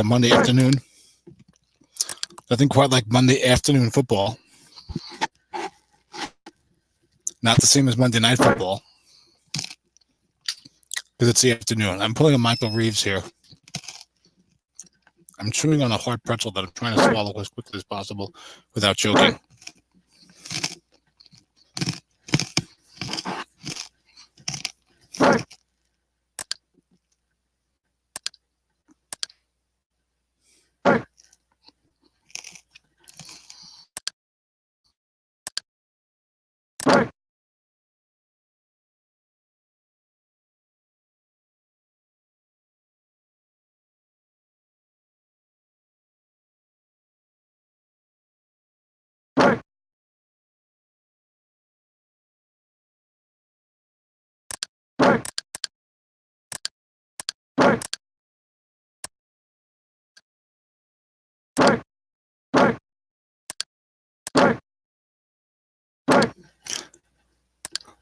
Monday afternoon. Nothing quite like Monday afternoon football. Not the same as Monday night football. Because it's the afternoon. I'm pulling a Michael Reeves here. I'm chewing on a hard pretzel that I'm trying to swallow as quickly as possible without choking.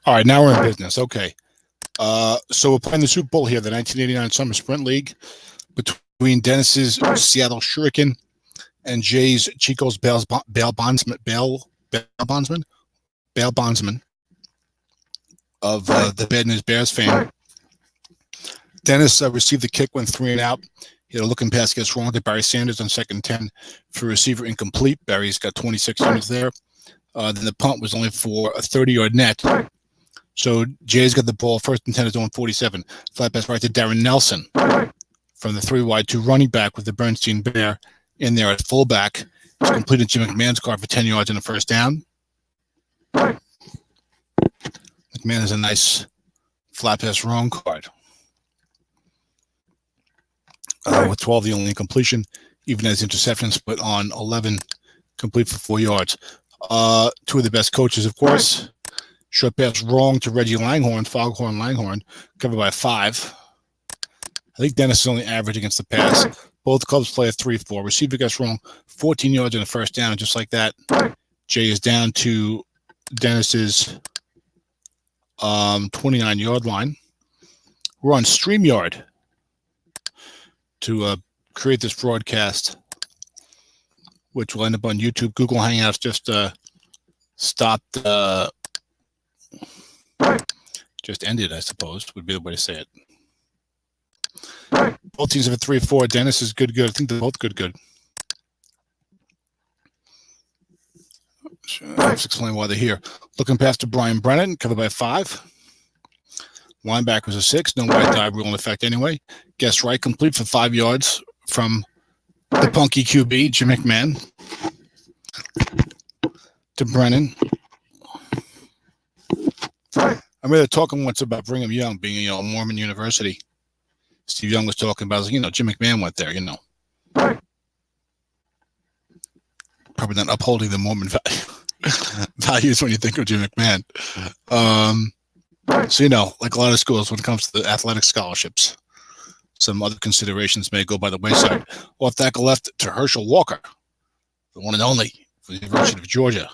All right, now we're in business. Okay. So we're playing the Super Bowl here, the 1989 Summer Sprint League, between Dennis's Seattle Shuriken and Jay's Chicos Bail Bondsman of the Bad News Bears fame. Dennis received the kick, went 3 and out. He had a looking pass gets wrong to Barry Sanders on 2nd and 10 for receiver incomplete. Barry's got 26 yards there. Then the punt was only for a 30-yard net. So Jay's got the ball. 1st and 10 is on 47. Flat pass right to Darren Nelson from the 3 wide to running back with the Bernstein Bear in there at fullback. It's completed Jim McMahon's card for 10 yards and a first down. McMahon has a nice flat pass wrong card. With 12, the only incompletion, even as interception split on 11, complete for 4 yards. 2 of the best coaches, of course. Short pass wrong to Reggie Foghorn Langhorn, covered by 5. I think Dennis is only average against the pass. Both clubs play a 3-4. Receiver gets wrong, 14 yards and a first down. And just like that, Jay is down to Dennis's 29-yard line. We're on StreamYard to create this broadcast, which will end up on YouTube. Google Hangouts just stopped, just ended, I suppose, would be the way to say it. Both teams have a 3-4. Dennis is good. I think they're both good. I have to explain why they're here. Looking past to Brian Brennan, covered by 5. Linebacker was a 6. No wide dive rule in effect anyway. Guess right, complete for 5 yards from the punky QB, Jim McMahon, to Brennan. I remember talking once about Brigham Young being, a Mormon university. Steve Young was talking about, Jim McMahon went there, Probably not upholding the Mormon values when you think of Jim McMahon. So, like a lot of schools, when it comes to the athletic scholarships, some other considerations may go by the wayside. Off tackle left to Herschel Walker, the one and only for the University of Georgia.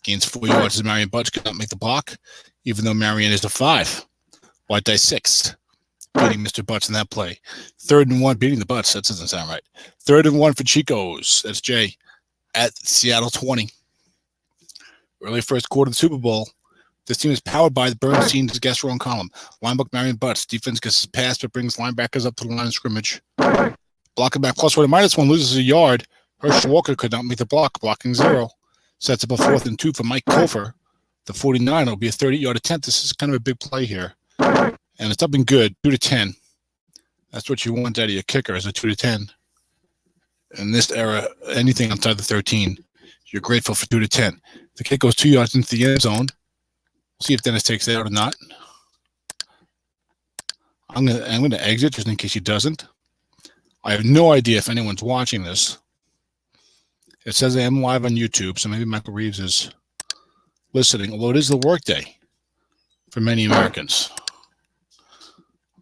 Gains 4 yards as Marion Butts could not make the block, even though Marion is a 5. White die 6, beating Mr. Butts in that play. 3rd and 1, beating the Butts. That doesn't sound right. 3rd and 1 for Chicos. That's Jay at Seattle 20. Early first quarter of the Super Bowl. This team is powered by the Bernstein's guest wrong column. Linebacker Marion Butts. Defense gets his pass, but brings linebackers up to the line of scrimmage. Blocking back +1 and -1, loses a yard. Herschel Walker could not make the block, blocking 0. Sets up a 4th and 2 for Mike Kofer. The 49 will be a 30-yard attempt. This is kind of a big play here. And it's up and good, 2-10. That's what you want out of your kicker, is a 2-10. In this era, anything outside the 13, you're grateful for 2-10. The kick goes 2 yards into the end zone. We'll see if Dennis takes that out or not. I'm gonna exit just in case he doesn't. I have no idea if anyone's watching this. It says I am live on YouTube, so maybe Michael Reeves is listening, although it is the workday for many Americans.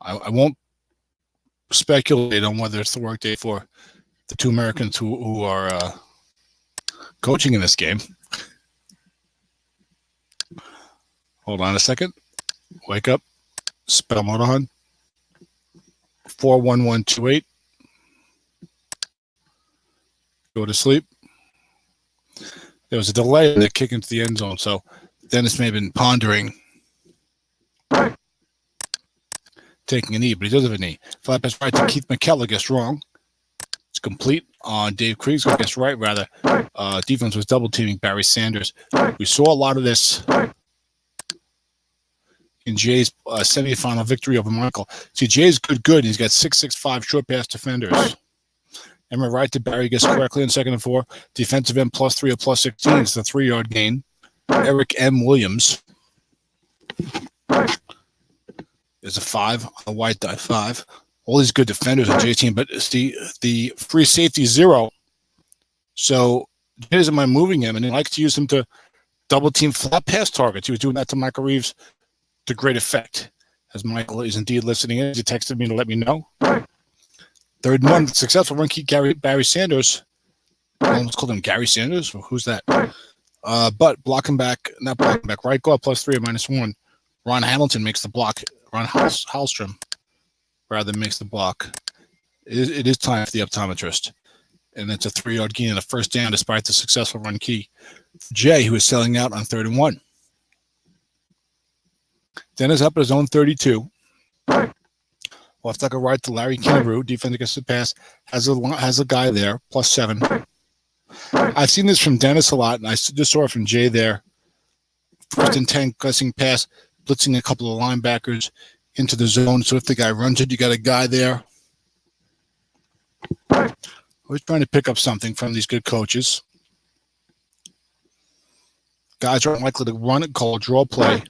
I won't speculate on whether it's the workday for the 2 Americans who are coaching in this game. Hold on a second. Wake up. Spell Motorhun. 41128. go to sleep. There was a delay in the kick into the end zone, so Dennis may have been pondering taking a knee, but he does have a knee. Flat pass right to Keith McKellar gets wrong. It's complete on Dave Kriegsgar gets right, rather. Defense was double teaming Barry Sanders. We saw a lot of this in Jay's semifinal victory over Michael. See, Jay's good. He's got 6'6" short pass defenders. Emma right to Barry gets correctly in 2nd and 4. Defensive end +3 or +16 is the 3-yard gain. Eric M. Williams is a 5 on the white die 5. All these good defenders on Jay's team, but it's the free safety 0. So Jay doesn't mind moving him, and he likes to use him to double team flat pass targets. He was doing that to Michael Reeves to great effect. As Michael is indeed listening in, he texted me to let me know. 3rd and 1, successful run keep Barry Sanders. I almost called him Gary Sanders. Who's that? But blocking back, not blocking back, right guard +3 or -1. Ron Hamilton makes the block. Ron Hallstrom rather makes the block. It is time for the optometrist. And it's a 3-yard gain and a first down despite the successful run key. Jay, who is selling out on 3rd and 1. Dennis up at his own 32. Left tackle right to Larry Kinnebrew. Defense against the pass. Has a guy there, +7. I've seen this from Dennis a lot, and I just saw it from Jay there. 1st and 10, cussing pass, blitzing a couple of linebackers into the zone. So if the guy runs it, you got a guy there. Always trying to pick up something from these good coaches. Guys aren't likely to run it, call a draw play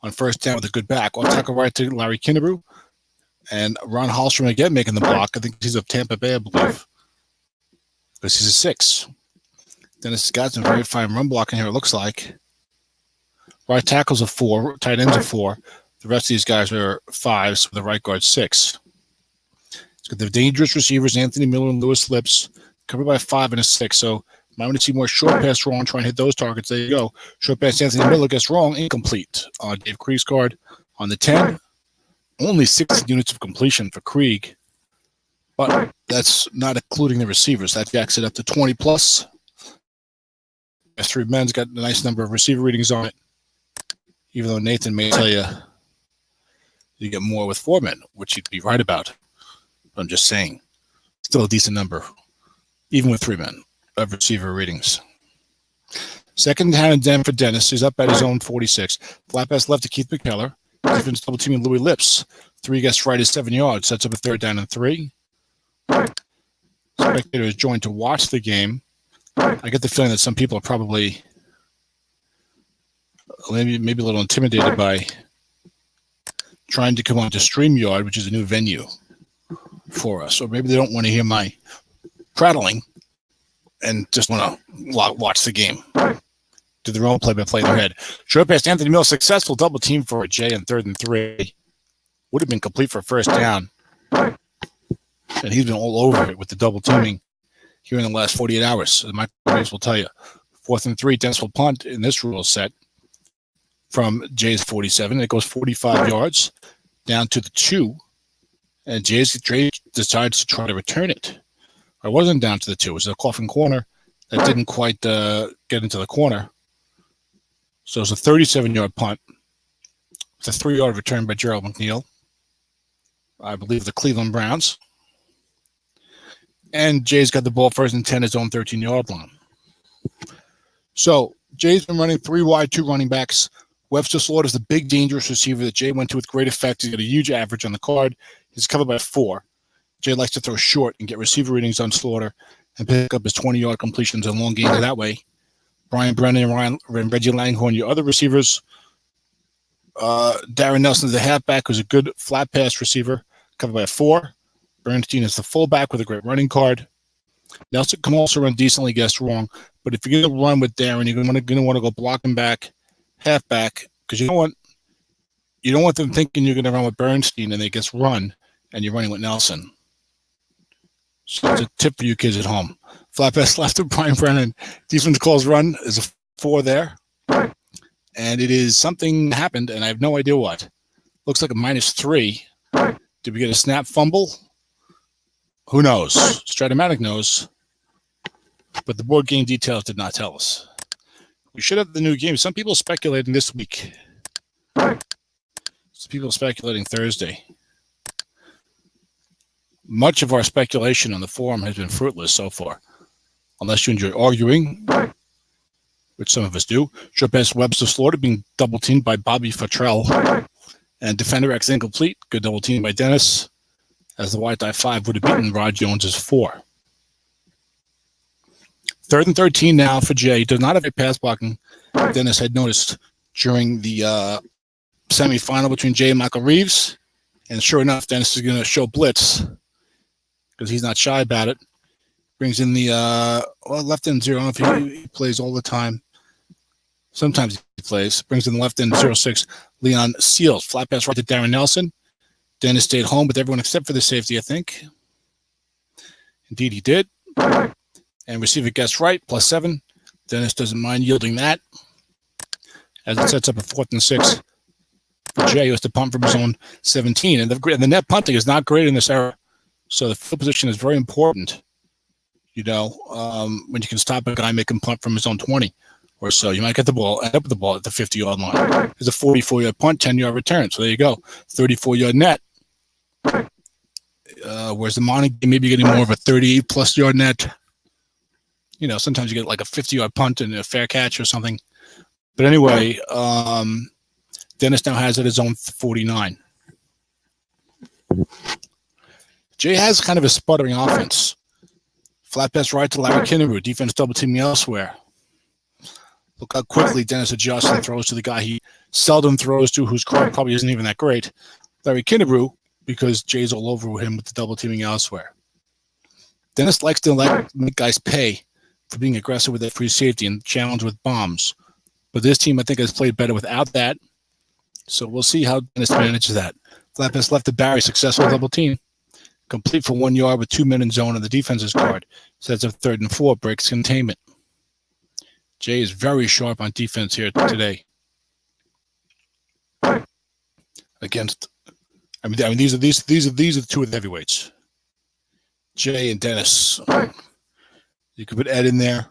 on 1st down with a good back. Off tackle right to Larry Kinnebrew. And Ron Hallstrom again making the block. I think he's of Tampa Bay, I believe. Because he's a 6. Dennis has got some very fine run blocking here, it looks like. Right tackle's a 4. Tight end's a 4. The rest of these guys are 5s, with the right guard 6. It's got the dangerous receivers, Anthony Miller and Lewis Lips, covered by 5 and a 6. So might want to see more short pass wrong, try and hit those targets. There you go. Short pass Anthony Miller gets wrong, incomplete. Dave Kriegsgar on the 10. Only 60 units of completion for Krieg, but that's not including the receivers. That jacks it up to 20+. S3 men's got a nice number of receiver readings on it, even though Nathan may tell you you get more with 4 men, which he'd be right about. I'm just saying, still a decent number, even with 3 men, of receiver readings. 2nd down and 10 for Dennis. He's up at his own 46. Flat pass left to Keith McKellar. Defense double teaming Louis Lips. 3 gets right is 7 yards. Sets up a 3rd down and 3. Spectators joined to watch the game. I get the feeling that some people are probably maybe a little intimidated by trying to come on to StreamYard, which is a new venue for us. Or maybe they don't want to hear my prattling and just want to watch the game. Do their own play-by-play in their head. Short pass Anthony Mills, successful double team for Jay on 3rd and 3. Would have been complete for 1st down. And he's been all over it with the double teaming here in the last 48 hours. As Michael Reeves will tell you. 4th and 3, Dennis will punt in this rule set from Jay's 47. It goes 45 yards down to the 2. And Jay decides to try to return it. It wasn't down to the 2. It was a coffin corner that didn't quite get into the corner. So it's a 37-yard punt. It's a 3-yard return by Gerald McNeil. I believe the Cleveland Browns. And Jay's got the ball 1st and 10, his own 13-yard line. So Jay's been running 3 wide, 2 running backs. Webster Slaughter's the big, dangerous receiver that Jay went to with great effect. He's got a huge average on the card. He's covered by 4. Jay likes to throw short and get receiver readings on Slaughter and pick up his 20-yard completions and long gains that way. Brian Brennan and Reggie Langhorne, your other receivers. Darren Nelson, the halfback, who's a good flat pass receiver, covered by a 4. Bernstein is the fullback with a great running card. Nelson can also run decently, guessed wrong. But if you're going to run with Darren, you're going to want to go blocking back, halfback, because you don't want them thinking you're going to run with Bernstein and they gets run and you're running with Nelson. So it's a tip for you kids at home. Flat pass left to Brian Brennan. Defense calls run is a 4 there. And it is something happened, and I have no idea what. Looks like a -3. Did we get a snap fumble? Who knows? Stratomatic knows. but the board game details did not tell us. We should have the new game. Some people speculating this week. Some people speculating Thursday. Much of our speculation on the forum has been fruitless so far. Unless you enjoy arguing, which some of us do. Jabez Webster Florida being double teamed by Bobby Futrell. And Defender X incomplete. Good double team by Dennis. As the white die 5 would have beaten Rod Jones's 4. 3rd and 13 now for Jay. Does not have a pass blocking. Dennis had noticed during the semifinal between Jay and Michael Reeves. And sure enough, Dennis is going to show blitz because he's not shy about it. Brings in the left end 0. I don't know if he plays all the time. Sometimes he plays. Brings in the left end 0-6. Leon Seals. Flat pass right to Darren Nelson. Dennis stayed home with everyone except for the safety, I think. Indeed, he did. And receiver gets right, +7. Dennis doesn't mind yielding that. As it sets up a 4th and 6 for Jay, who has to punt from his own 17. And the net punting is not great in this era. So the field position is very important. You know, when you can stop a guy making punt from his own 20 or so. You might get the ball, end up with the ball at the 50-yard line. There's a 44-yard punt, 10-yard return. So there you go. 34-yard net. Whereas the morning game, maybe getting more of a 38-plus yard net. You know, sometimes you get like a 50-yard punt and a fair catch or something. But anyway, Dennis now has it his own 49. Jay has kind of a sputtering offense. Flat pass right to Larry Kinnaroo. Defense double teaming elsewhere. Look how quickly Dennis adjusts and throws to the guy he seldom throws to, whose card probably isn't even that great. Larry Kinnaroo, because Jay's all over him with the double teaming elsewhere. Dennis likes to make guys pay for being aggressive with that free safety and challenge with bombs. But this team, I think, has played better without that. So we'll see how Dennis manages that. Flat pass left to Barry, successful double team. Complete for 1 yard with 2 men in zone on the defense's card. Sets up 3rd and 4, breaks containment. Jay is very sharp on defense here today. Against, I mean, these are the two of the heavyweights. Jay and Dennis. You could put Ed in there.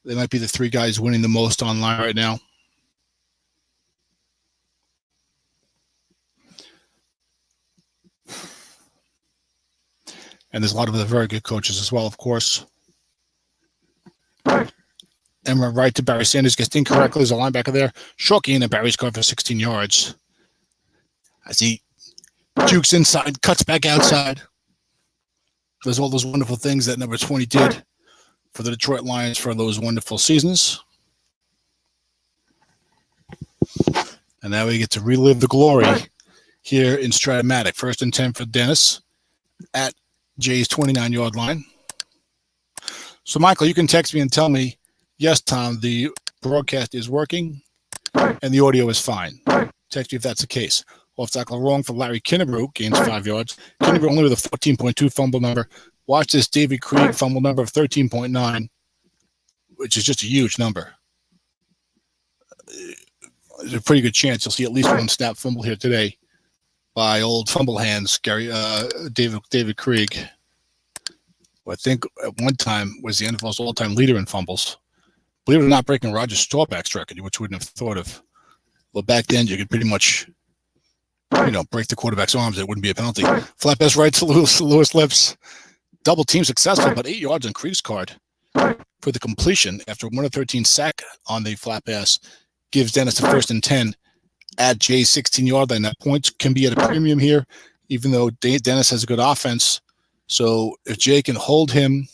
They might be the 3 guys winning the most online right now. And there's a lot of other very good coaches as well, of course. Emma right to Barry Sanders gets incorrectly. There's a linebacker there. Short gain and Barry's caught for 16 yards. As he jukes inside, cuts back outside. Does all those wonderful things that number 20 did for the Detroit Lions for those wonderful seasons. And now we get to relive the glory here in Stratomatic. 1st and 10 for Dennis at Jay's 29-yard line. So, Michael, you can text me and tell me, yes, Tom, the broadcast is working and the audio is fine. Text me if that's the case. Off tackle wrong for Larry Kinnaroo, gains 5 yards. Kinnaroo only with a 14.2 fumble number. Watch this David Krieg fumble number of 13.9, which is just a huge number. There's a pretty good chance you'll see at least one snap fumble here today by old fumble hands, David Krieg, who I think at one time was the NFL's all-time leader in fumbles. Believe it or not, breaking Roger Staubach's record, which you wouldn't have thought of. Well, back then you could pretty much, break the quarterback's arms. It wouldn't be a penalty. Flat pass right to Lewis Lips. Double team successful, but 8 yards on Krieg's card for the completion after 1 of 13 sack on the flat pass. Gives Dennis the 1st and 10 at Jay's 16-yard line. That points can be at a premium here, even though Dennis has a good offense. So if Jay can hold him,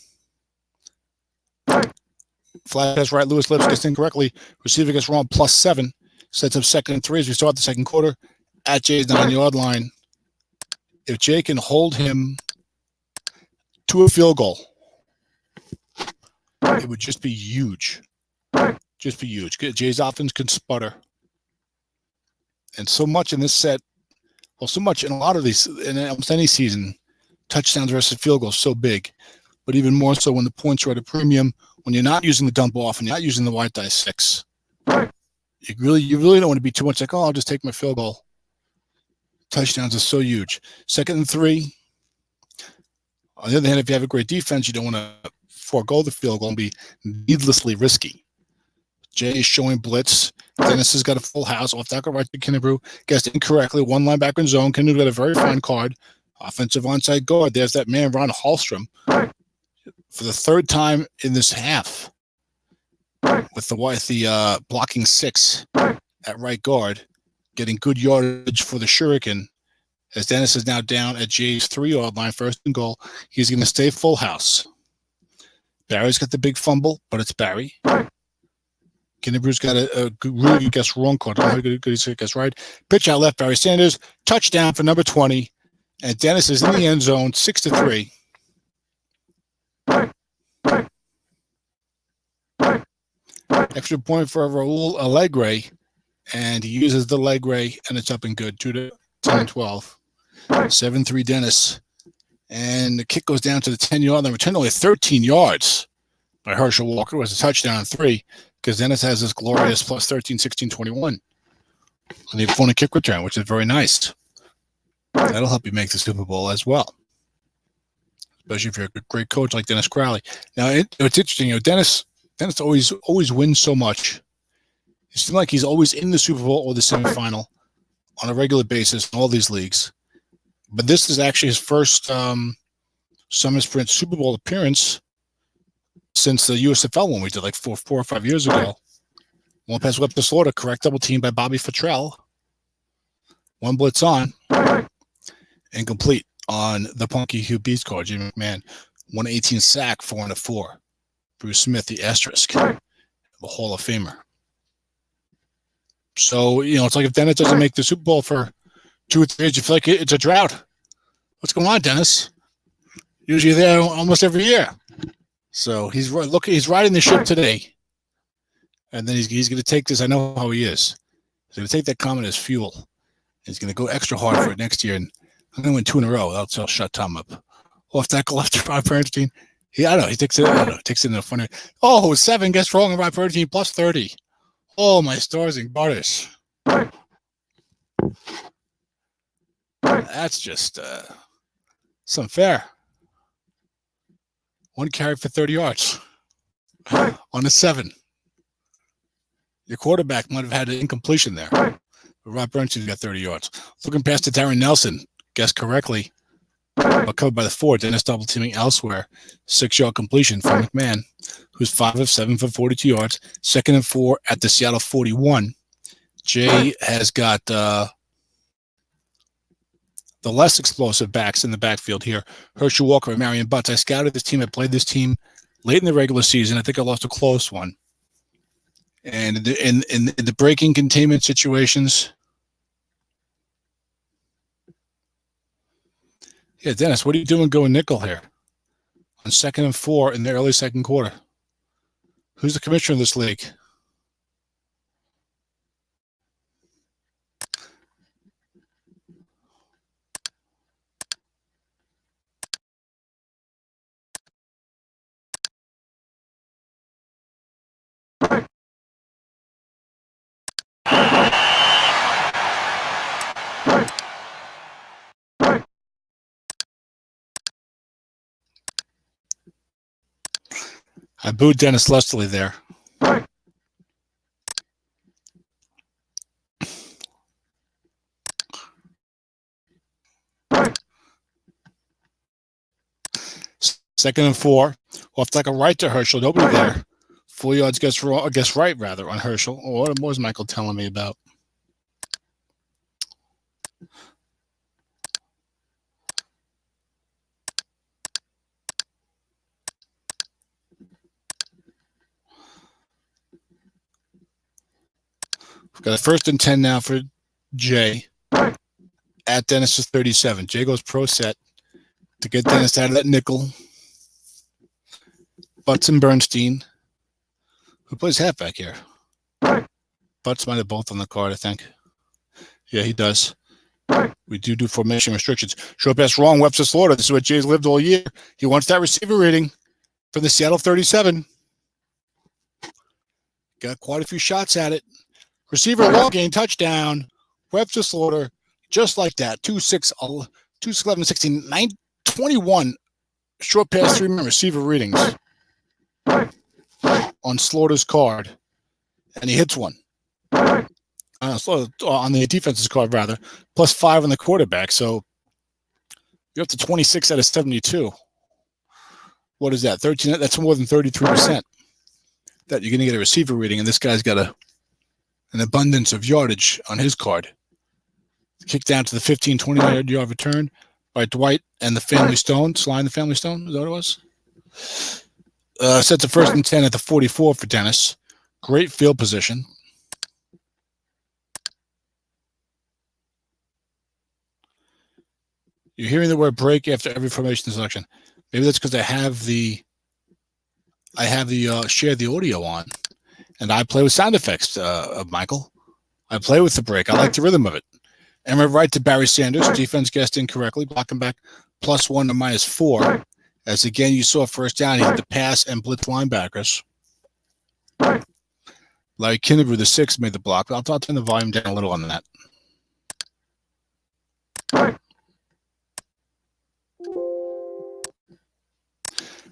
flat pass right, Lewis Lips gets incorrectly. Receiver gets wrong, +7. Sets up 2nd and 3 as we start the second quarter at Jay's 9-yard line. If Jay can hold him to a field goal, it would just be huge. Just be huge. Jay's offense can sputter. And so much in this set, so much in a lot of these, in almost any season, touchdowns versus field goals so big. But even more so when the points are at a premium, when you're not using the dump off and you're not using the white die 6. You really don't want to be too much like, I'll just take my field goal. Touchdowns are so huge. 2nd and 3. On the other hand, if you have a great defense, you don't want to forego the field goal and be needlessly risky. Jay is showing blitz. Dennis has got a full house. Off tackle right to Kennebrew. Guessed incorrectly. One linebacker in zone. Kennebrew got a very fine card. Offensive onside guard. There's that man, Ron Hallstrom, for the third time in this half with the blocking 6 at right guard, getting good yardage for the Shuriken. As Dennis is now down at Jay's 3-yard line, first and goal. He's going to stay full house. Barry's got the big fumble, but it's Barry. Kinnebrew's got a really good guess wrong card. I don't know how good he's guess right. Pitch out left, Barry Sanders. Touchdown for number 20. And Dennis is in the end zone, 6-3. Extra point for Raul Allegre. And he uses the Allegre, and it's up and good. 2-10-12. 7-3 Dennis. And the kick goes down to the 10-yard line. Return only 13 yards by Herschel Walker. It was a touchdown 3. Because Dennis has this glorious plus 13, 16, 21 on the opponent kick return, which is very nice. That'll help you make the Super Bowl as well, especially if you're a great coach like Dennis Crowley. Now, it's interesting. Dennis always wins so much. It seems like he's always in the Super Bowl or the semifinal on a regular basis in all these leagues. But this is actually his first Summer Sprint Super Bowl appearance since the USFL one we did like 4 or 5 years ago. One pass up to Slaughter, correct double team by Bobby Fattrell. One blitz on. Incomplete on the Punky Hugh Beats card, Jimmy McMahon. 118 sack, 4-4. Bruce Smith, the asterisk, the Hall of Famer. So, it's like if Dennis doesn't make the Super Bowl for 2 or 3 years, you feel like it's a drought. What's going on, Dennis? Usually there almost every year. So he's riding the ship today, and then he's going to take this. I know how he is. He's going to take that comment as fuel. He's going to go extra hard for it next year, and I'm going to win 2 in a row. That'll shut Tom up. Off tackle left to Rob Bernstein. He takes it in the funny. 7 gets wrong, and Rob Bernstein plus 30. Oh, my stars and garters. That's just some fair. 1 carry for 30 yards on a 7. Your quarterback might have had an incompletion there. But Rob Bernstein got 30 yards. Looking past to Darren Nelson, guessed correctly, but covered by the 4. Dennis double teaming elsewhere. 6-yard completion from McMahon, who's 5 of 7 for 42 yards. 2nd and 4 at the Seattle 41. Jay has got the less explosive backs in the backfield here. Herschel Walker and Marion Butts. I scouted this team. I played this team late in the regular season. I think I lost a close one. And in the breaking containment situations. Yeah, Dennis, what are you doing going nickel here? On 2nd and 4 in the early second quarter. Who's the commissioner of this league? I booed Dennis lustily there. Second and 4. Off like a right to Herschel. Nobody there. 4 yards guess right rather on Herschel. What was Michael telling me about? We've got a 1st and 10 now for Jay at Dennis's 37. Jay goes pro set to get Dennis out of that nickel. Butts and Bernstein. Who plays halfback here? Butts might have both on the card, I think. Yeah, he does. We do formation restrictions. Short pass wrong, Webster Slaughter. This is what Jay's lived all year. He wants that receiver rating for the Seattle 37. Got quite a few shots at it. Receiver long gain, touchdown. Webster Slaughter, just like that. 2-6, 11, 16, 9, 21. Short pass, 3-man receiver readings. on Slaughter's card, and he hits one. On the defense's card, rather, +5 on the quarterback. So you're up to 26 out of 72. What is that? 13. That's more than 33% that you're going to get a receiver reading, and this guy's got an abundance of yardage on his card. Kick down to the 15, 20-yard return by Dwight and the Family Stone. Slide the Family Stone. Is that what it was? Sets a 1st and 10 at the 44 for Dennis. Great field position. You're hearing the word break after every formation selection. Maybe that's because I have the share the audio on, and I play with sound effects. Michael, I play with the break. I like the rhythm of it. And we're right to Barry Sanders. Defense guessed incorrectly. Blocking back +1 to -4. As again, you saw first down. He had to pass and blitz linebackers. Larry Kinnebrew, the 6, made the block. I'll turn the volume down a little on that.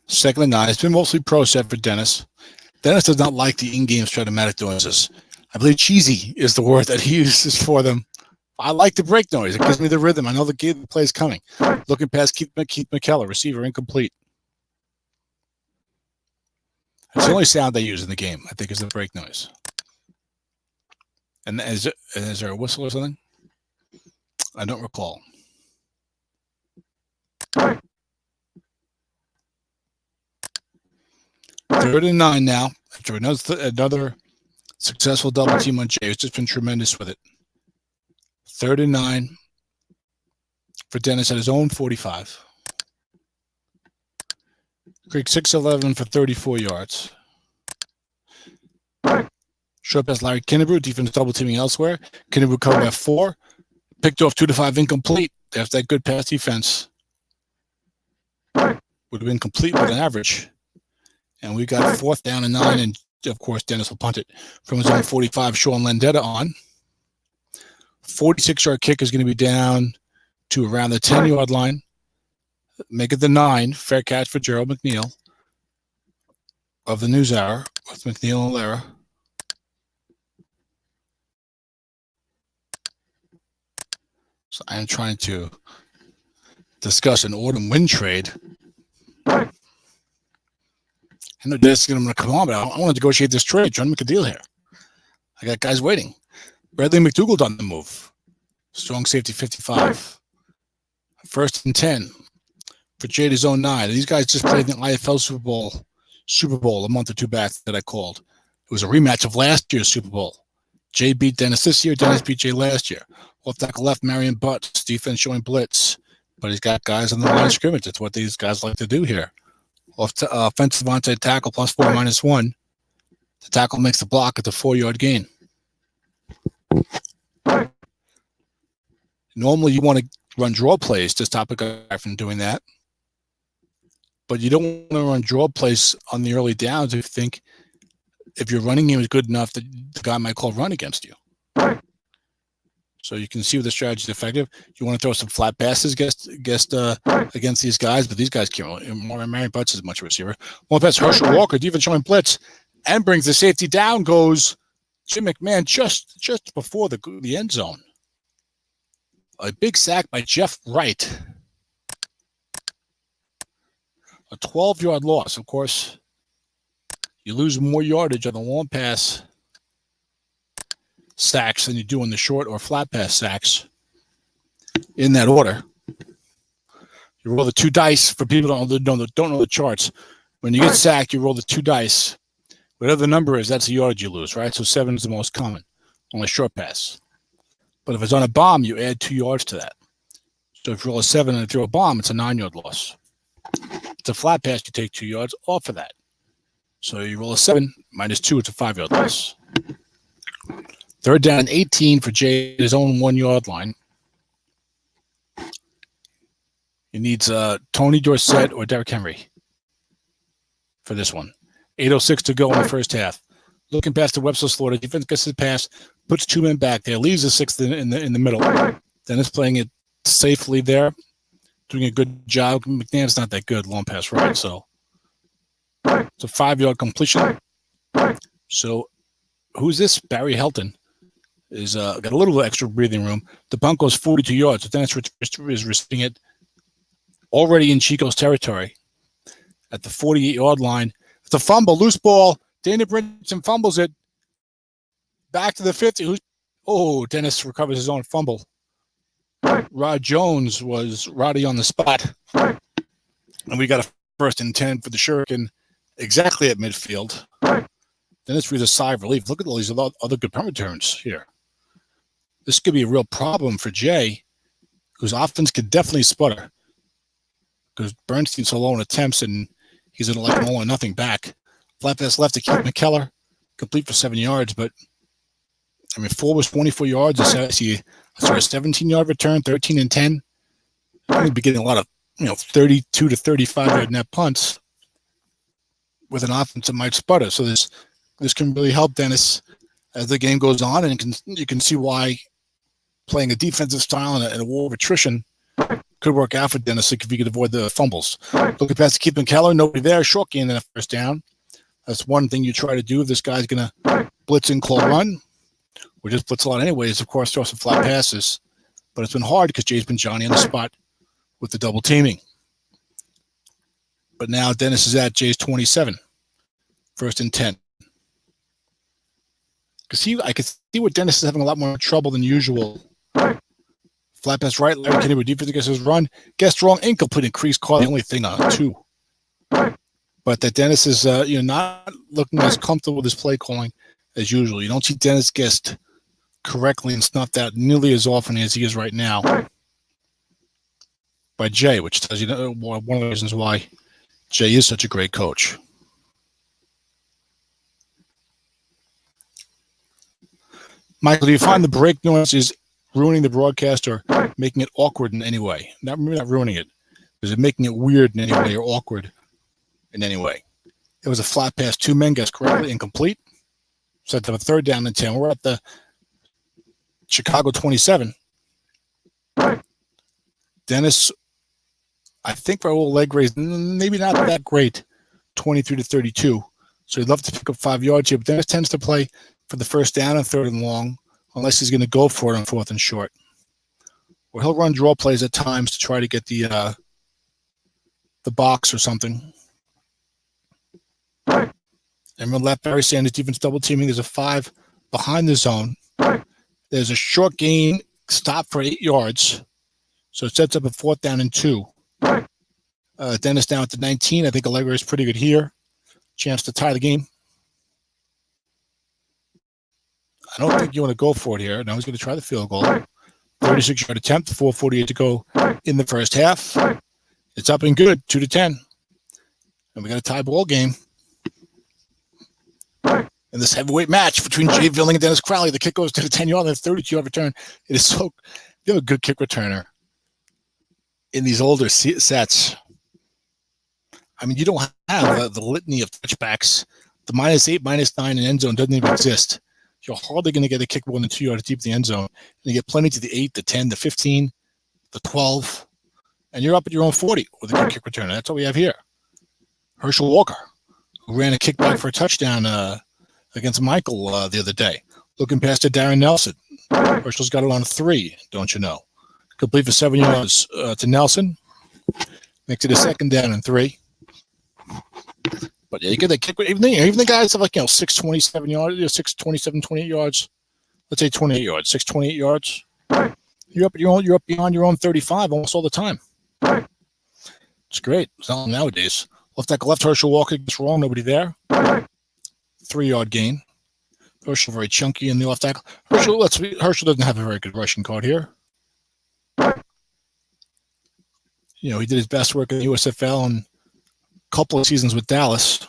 Second and 9. It's been mostly pro set for Dennis. Dennis does not like the in-game stratomatic noises. I believe cheesy is the word that he uses for them. I like the break noise. It gives me the rhythm. I know the play is coming. Looking past Keith McKellar, receiver incomplete. It's the only sound they use in the game, I think, is the break noise. And is there a whistle or something? I don't recall. Third and 9 now. After another successful double team on Jay, who's just been tremendous with it. 3rd and 9 for Dennis at his own 45. Creek 6-11 for 34 yards. Short pass Larry Kinnebrew, defense double teaming elsewhere. Kinnebrew covered by 4. Picked off 2 to 5 incomplete. After that good pass defense would have been complete with an average. And we got 4th down and 9, and of course Dennis will punt it from his own 45. Sean Landetta on. 46-yard kick is going to be down to around the 10-yard line. Make it the 9. Fair catch for Gerald McNeil of the News Hour with McNeil and Lara. So I am trying to discuss an autumn wind trade. I know this is going to come on, but I want to negotiate this trade. Trying to make a deal here. I got guys waiting. Bradley McDougald on the move. Strong safety 55. 1st and 10 for Jada's own 9. These guys just played in the IFL Super Bowl a month or 2 back that I called. It was a rematch of last year's Super Bowl. Jay beat Dennis this year. Dennis beat Jay last year. Off tackle left, Marion Butts. Defense showing blitz. But he's got guys on the line of scrimmage. That's what these guys like to do here. Offensive onside tackle +4 -1. The tackle makes the block at the 4-yard gain. Normally, you want to run draw plays to stop a guy from doing that. But you don't want to run draw plays on the early downs if your running game is good enough that the guy might call run against you. So you can see where the strategy is effective. You want to throw some flat passes against these guys, but these guys can't. Marion Butts is much of a receiver. One pass, Herschel Walker, defense showing blitz, and brings the safety down. Goes Jim McMahon just before the end zone. A big sack by Jeff Wright. A 12-yard loss. Of course, you lose more yardage on the long pass sacks than you do on the short or flat pass sacks. In that order, you roll the 2 dice. For people who don't know the charts, when you get sacked, you roll the 2 dice. Whatever the number is, that's the yardage you lose, right? So 7 is the most common on a short pass. But if it's on a bomb, you add 2 yards to that. So if you roll a 7 and throw a bomb, it's a 9-yard loss. If it's a flat pass, you take 2 yards off of that. So you roll a 7 -2, it's a 5-yard loss. 3rd down and 18 for Jay at his own 1-yard line. He needs Tony Dorsett or Derrick Henry for this one. 8:06 to go in the first half. Looking past the Webster Slaughter, defense gets the pass, puts 2 men back there, leaves the 6th in the middle. Dennis playing it safely there, doing a good job. McNabb's not that good, long pass right, so It's a 5-yard completion. So who's this? Barry Helton is got a little extra breathing room. The punt goes 42 yards. So Dennis is receiving it already in Chicos territory at the 48-yard line. It's a fumble, loose ball. Dana Brinson fumbles it back to the 50. Dennis recovers his own fumble. Rod Jones was Roddy on the spot. And we got a 1st and 10 for the Shuriken exactly at midfield. Dennis breathes a sigh of relief. Look at all these other good punt returns here. This could be a real problem for Jay, whose offense could definitely sputter because Bernstein's so low in attempts and he's in like an all or nothing back. Flat pass left to Keith McKellar, complete for 7 yards, but I mean, 4 was 24 yards. I see a 17-yard return, 13 and 10. I'm going to be getting a lot of 32 to 35-yard net punts with an offense that might sputter. So this can really help Dennis as the game goes on, and you can see why playing a defensive style and a war of attrition could work out for Dennis if he could avoid the fumbles. Looking past to Keith McKellar, nobody there, short gain and a 1st down. That's one thing you try to do if this guy's going to blitz and claw run, or just blitz a lot anyways, of course, throw some flat passes. But it's been hard because Jay's been Johnny on the spot with the double teaming. But now Dennis is at Jay's 27, 1st and 10. I could see what Dennis is having a lot more trouble than usual. Flat pass right, Larry Kennedy with defense against his run. Guess wrong, incomplete, and Crease caught the only thing on 2. But that Dennis is not looking as comfortable with his play calling as usual. You don't see Dennis guessed correctly and snuffed out nearly as often as he is right now by Jay, which tells you one of the reasons why Jay is such a great coach. Michael, do you find the break noise is ruining the broadcast or making it awkward in any way? Not ruining it. Is it making it weird in any way or awkward in any way? It was a flat pass. 2 men guessed correctly, incomplete. Set up a 3rd down and 10. We're at the Chicago 27. Dennis, I think Raul Legre's maybe not that great, 23 to 32. So he'd love to pick up 5 yards here, but Dennis tends to play for the 1st down and 3rd and long, unless he's going to go for it on 4th and short. Or he'll run draw plays at times to try to get the box or something. And we'll let Barry Sanders defense double teaming. There's a 5 behind the zone. There's a short gain stop for 8 yards. So it sets up a 4th down and 2. Dennis down at the 19. I think Allegro is pretty good here. Chance to tie the game. I don't think you want to go for it here. Now he's going to try the field goal. 36-yard attempt, 4:48 to go in the 1st half. It's up and good, 2 to 10. And we got a tie ball game. In this heavyweight match between Jay Villing and Dennis Crowley, the kick goes to the 10-yard and the 32-yard return. It is so you have a good kick returner in these older sets. I mean, you don't have the litany of touchbacks. The -8, -9 in end zone doesn't even exist. You're hardly going to get a kick more than 2 yards deep in the end zone. And you get plenty to the 8, the 10, the 15, the 12, and you're up at your own 40 with a good kick returner. That's all we have here. Herschel Walker, who ran a kickback for a touchdown against Michael the other day. Looking past to Darren Nelson. Herschel's got it on 3, don't you know? Complete for 7 yards to Nelson. Makes it a 2nd down and 3. But yeah, you get that kick. Even the guys have 627 yards, 627, 28 yards. Let's say 28 yards, 628 yards. You're up beyond your own 35 almost all the time. It's great. It's not nowadays. Left tackle left, Herschel Walker gets wrong. Nobody there. 3-yard gain. Herschel very chunky in the left tackle. Herschel doesn't have a very good rushing card here. He did his best work in the USFL and couple of seasons with Dallas.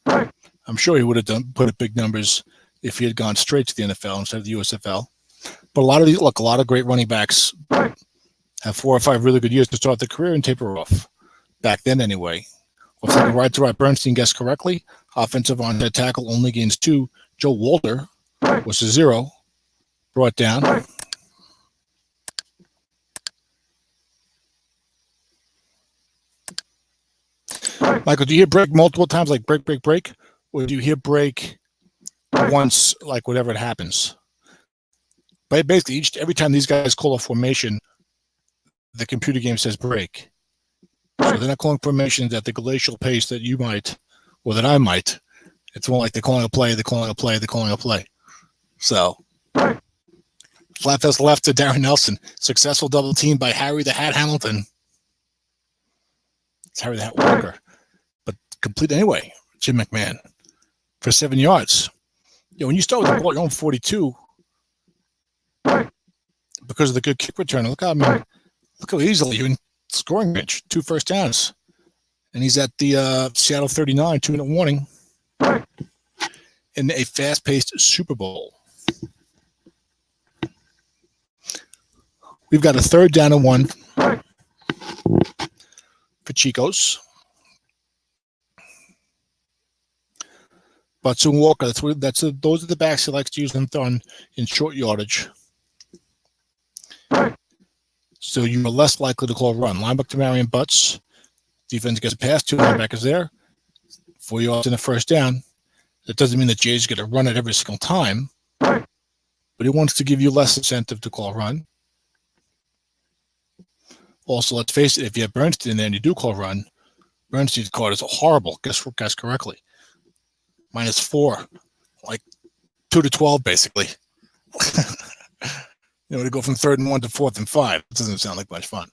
I'm sure he would have put up big numbers if he had gone straight to the NFL instead of the USFL. But a lot of great running backs have 4 or 5 really good years to start their career and taper off. Back then, anyway. Looks like a right to right. Bernstein guessed correctly. Offensive on that tackle only gains 2. Joe Walter was a 0. Brought down. Michael, do you hear break multiple times, like break, break, break? Or do you hear break once, like whatever it happens? But basically, every time these guys call a formation, the computer game says break. So they're not calling formations at the glacial pace that you might, or that I might. It's more like they're calling a play, they're calling a play, they're calling a play. So, flat pass left to Darren Nelson. Successful double team by Harry the Hat Hamilton. It's Harry the Hat Walker. But complete anyway, Jim McMahon, for 7 yards. When you start with the ball, you're on 42 because of the good kick return. Look how easily you're in scoring range. 2 first downs. And he's at the Seattle 39, 2-minute warning in a fast-paced Super Bowl. We've got a 3rd down and 1 for Chicos. Butts and Walker, those are the backs he likes to use in short yardage. So you are less likely to call a run. Linebacker to Marion Butts. Defense gets a pass, 2 linebackers there. 4 yards in the first down. That doesn't mean that Jay's going to run it every single time, but he wants to give you less incentive to call a run. Also, let's face it, if you have Bernstein in there and you do call a run, Bernstein's card is horrible. Guess correctly. -4, like 2 to 12, basically. To go from 3rd and 1 to 4th and 5. It doesn't sound like much fun.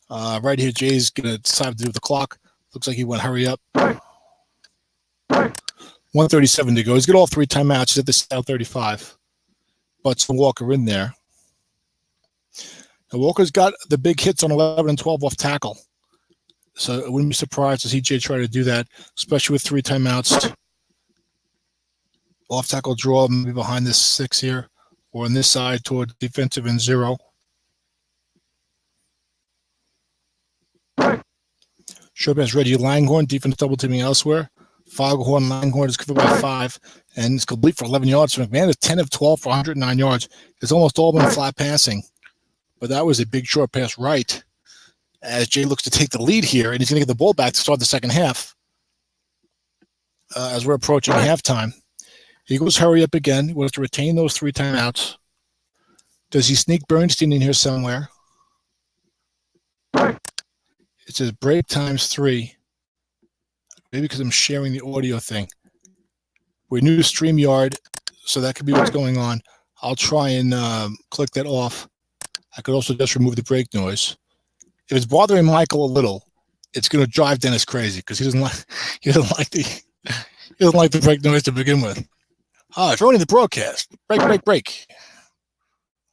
Right here, Jay's going to decide to do the clock. Looks like he went hurry up. 1:37 to go. He's got all 3 timeouts. He's at the South 35. Butts and Walker in there. Now, Walker's got the big hits on 11 and 12 off tackle. So I wouldn't be surprised to see Jay try to do that, especially with 3 timeouts. Off tackle draw, maybe behind this 6 here, or on this side toward defensive and 0. Short pass, Reggie Langhorn, defense double teaming elsewhere. Foghorn Langhorn is covered by 5, and it's complete for 11 yards. So McMahon is 10 of 12 for 109 yards. It's almost all been flat passing, but that was a big short pass right as Jay looks to take the lead here, and he's going to get the ball back to start the second half as we're approaching halftime. Eagles hurry up again. He wants to retain those 3 timeouts. Does he sneak Bernstein in here somewhere? It says break times 3. Maybe because I'm sharing the audio thing. We're new to StreamYard, so that could be what's going on. I'll try and click that off. I could also just remove the break noise. If it's bothering Michael a little, it's going to drive Dennis crazy because he doesn't like the break noise to begin with. It's ruining the broadcast. Break.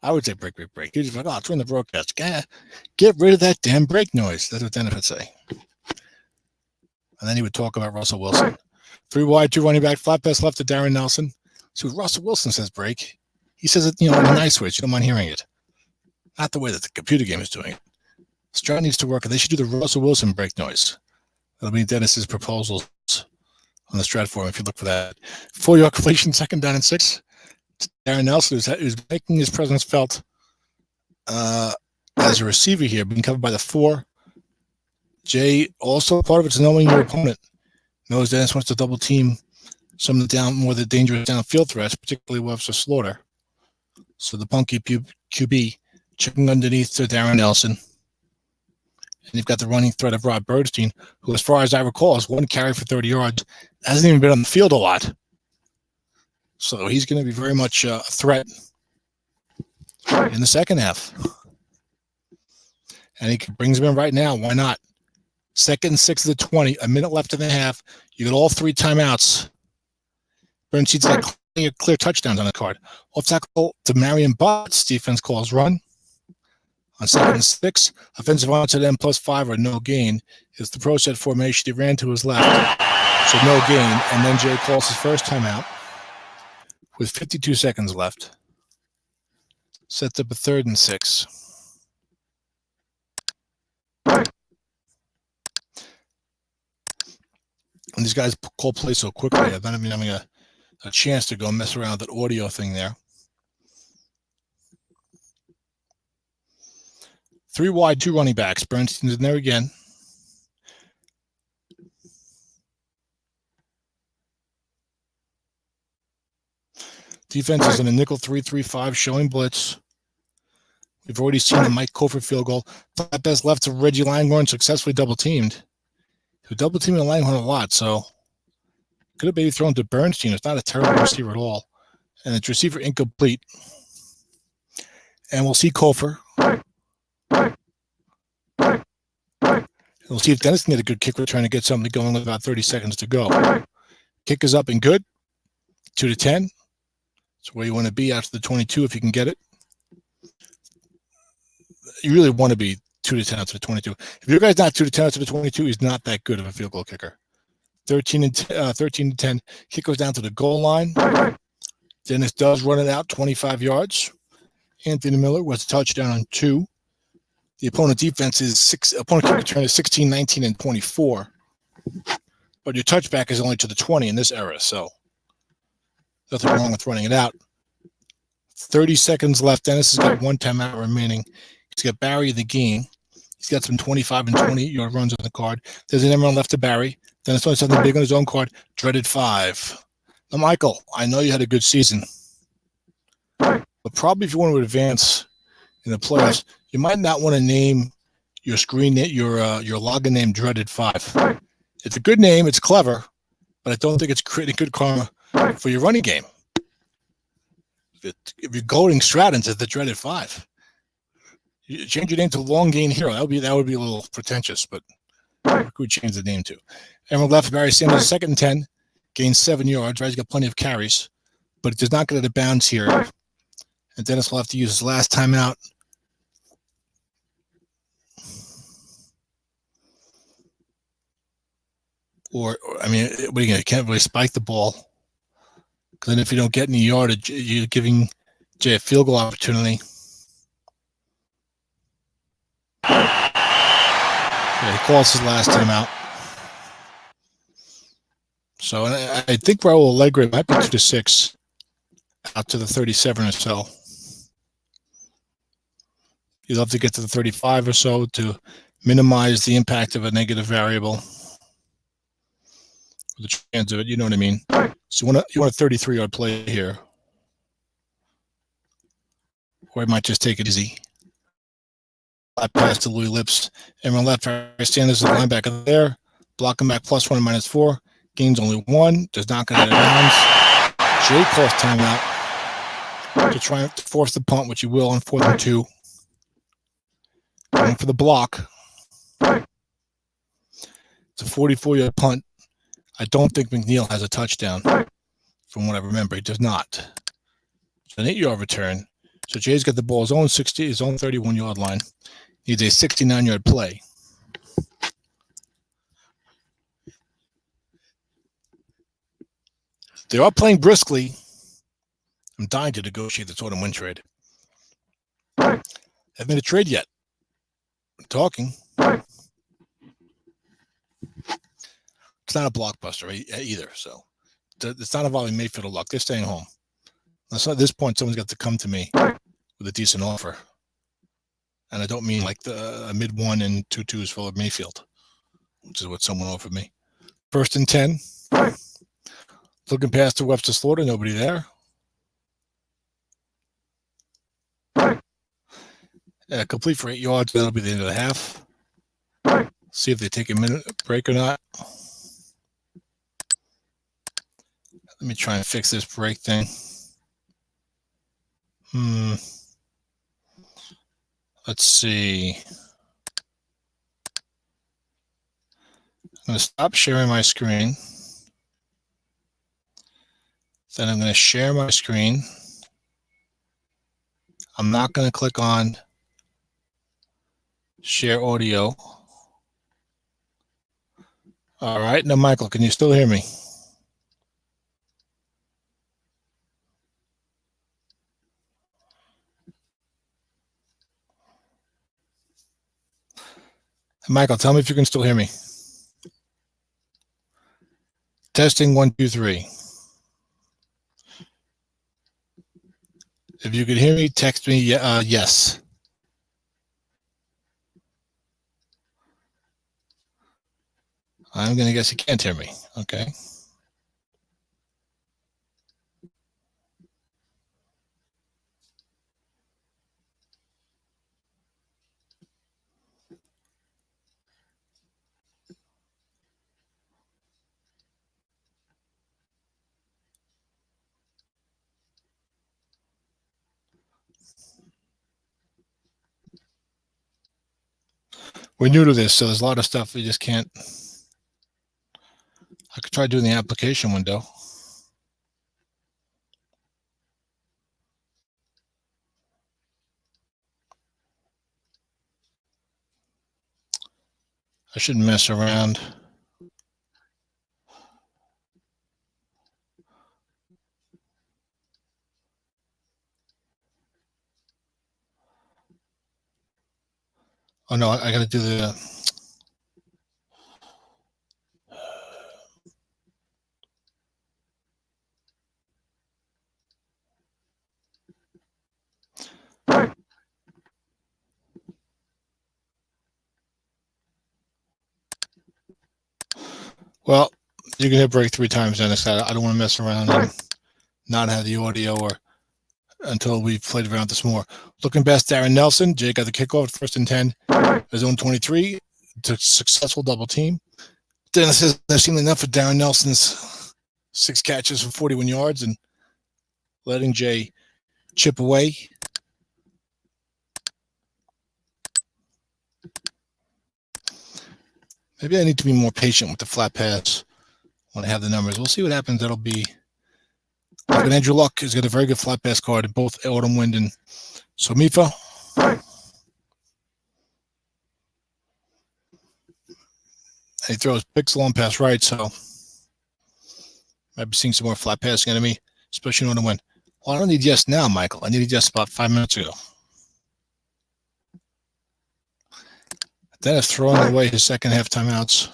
I would say break. He's just like, it's ruining the broadcast. Get rid of that damn break noise. That's what Dennis would say. And then he would talk about Russell Wilson. 3 wide, 2 running back, flat pass left to Darren Nelson. So Russell Wilson says break. He says it, in a nice way, so you don't mind hearing it. Not the way that the computer game is doing it. STRAT needs to work, and they should do the Russell Wilson break noise. That'll be Dennis's proposals on the STRAT forum if you look for that. 4-yard completion, 2nd down and 6. Darren Nelson is making his presence felt as a receiver here, being covered by the 4. Jay, also part of it's knowing your opponent. Knows Dennis wants to double team some of the more the dangerous downfield threats, particularly Webster Slaughter. So the punky QB checking underneath to Darren Nelson. And you've got the running threat of Rob Bernstein, who, as far as I recall, has 1 carry for 30 yards. Hasn't even been on the field a lot. So he's going to be very much a threat in the second half. And he brings him in right now. Why not? 2nd and 6 of the 20. A minute left in the half. You got all 3 timeouts. Bernstein's got clear touchdowns on the card. Off tackle to Marion Butts. Defense calls run. On 2nd and 6, offensive onside end +5 or no gain. It's the pro set formation. He ran to his left. So no gain. And then Jay calls his first timeout with 52 seconds left. Sets up a 3rd and 6. And these guys call plays so quickly, I've not even having a chance to go mess around with that audio thing there. 3 wide, 2 running backs. Bernstein's in there again. Defense is in a nickel 3-3-5 showing blitz. We've already seen a Mike Cofer field goal. Flat best left to Reggie Langhorne, successfully double teamed. Who double teaming Langhorne a lot, so could have maybe thrown to Bernstein. It's not a terrible receiver at all. And it's receiver incomplete. And we'll see Cofer. We'll see if Dennis can get a good kick return to get something going with about 30 seconds to go. Kick is up and good. 2-10. That's where you want to be after the 22 if you can get it. You really want to be 2-10 after the 22. If your guy's not 2-10 after the 22, he's not that good of a field goal kicker. 13-10. Kick goes down to the goal line. Dennis does run it out 25 yards. Anthony Miller was a touchdown on 2. The opponent defense is opponent kick return is 16, 19, and 24. But your touchback is only to the 20 in this era, so nothing wrong with running it out. 30 seconds left. Dennis has got 1 timeout remaining. He's got Barry in the game. He's got some 25 and 28-yard runs on the card. There's an end run left to Barry. Dennis wants something big on his own card. Dreaded 5. Now, Michael, I know you had a good season, but probably if you want to advance in the playoffs, you might not want to name your screen your login name Dreaded 5. It's a good name. It's clever, but I don't think it's creating good karma for your running game. If you're goading STRAT into the Dreaded 5, you change your name to Long Gain Hero. That would be a little pretentious, but who would change the name to? Emerald left Barry Sanders, 2nd and 10, gains 7 yards. Right, he's got plenty of carries, but it does not get out of bounds here. And Dennis will have to use his last timeout. Or I mean, what are you gonna? You can't really spike the ball. Because then if you don't get any yardage, you're giving Jay a field goal opportunity. Yeah, he calls his last timeout. So I think Raul Allegre might be 2-6 out to the 37 or so. You'd love to get to the 35 or so to minimize the impact of a negative variable. The chance of it, you know what I mean. So you want a 33-yard play here, or it might just take it easy. Flat pass to Louis Lips, and on left, Sanders is the linebacker there. Blocking back +1 and -4. Gains only 1. Does not get out of bounds. Jay calls timeout to try to force the punt, which he will on 4th and 2. Going for the block. It's a 44-yard punt. I don't think McNeil has a touchdown. From what I remember, he does not. It's an 8-yard return. So Jay's got the ball his own 31-yard line. Needs a 69-yard play. They are playing briskly. I'm dying to negotiate the total win trade. Haven't made a trade yet. I'm talking. It's not a blockbuster either, so it's not involving Mayfield or Luck. They're staying home. So at this point, someone's got to come to me with a decent offer. And I don't mean like a mid-1 and 2-2s full of Mayfield, which is what someone offered me. 1st and 10. Looking past to Webster Slaughter, nobody there. Complete for 8 yards. That'll be the end of the half. See if they take a minute break or not. Let me try and fix this break thing. Let's see. I'm going to stop sharing my screen. Then I'm going to share my screen. I'm not going to click on share audio. All right. Now, Michael, can you still hear me? Michael, tell me if you can still hear me. Testing 1, 2, 3. If you could hear me, text me yes. I'm going to guess you can't hear me. Okay. We're new to this, so there's a lot of stuff we just can't. I could try doing the application window. I shouldn't mess around. Oh no, I got to do the. Well, you can hit break 3 times, Dennis. I don't want to mess around and not have the audio or until we've played around this more. Looking best, Darren Nelson. Jay got the kickoff, first and 10. Zone 23. To successful double team. Dennis says they've seen enough of Darren Nelson's 6 catches for 41 yards and letting Jay chip away. Maybe I need to be more patient with the flat pass when I have the numbers. We'll see what happens. That'll be. Andrew Luck has got a very good flat pass card in both Autumn Wind and Somifa. And he throws picks long pass right, so might be seeing some more flat passing out of me, especially in Autumn Wind. Well, I don't need yes now, Michael. I needed yes about 5 minutes ago. Dennis throwing away his second half timeouts.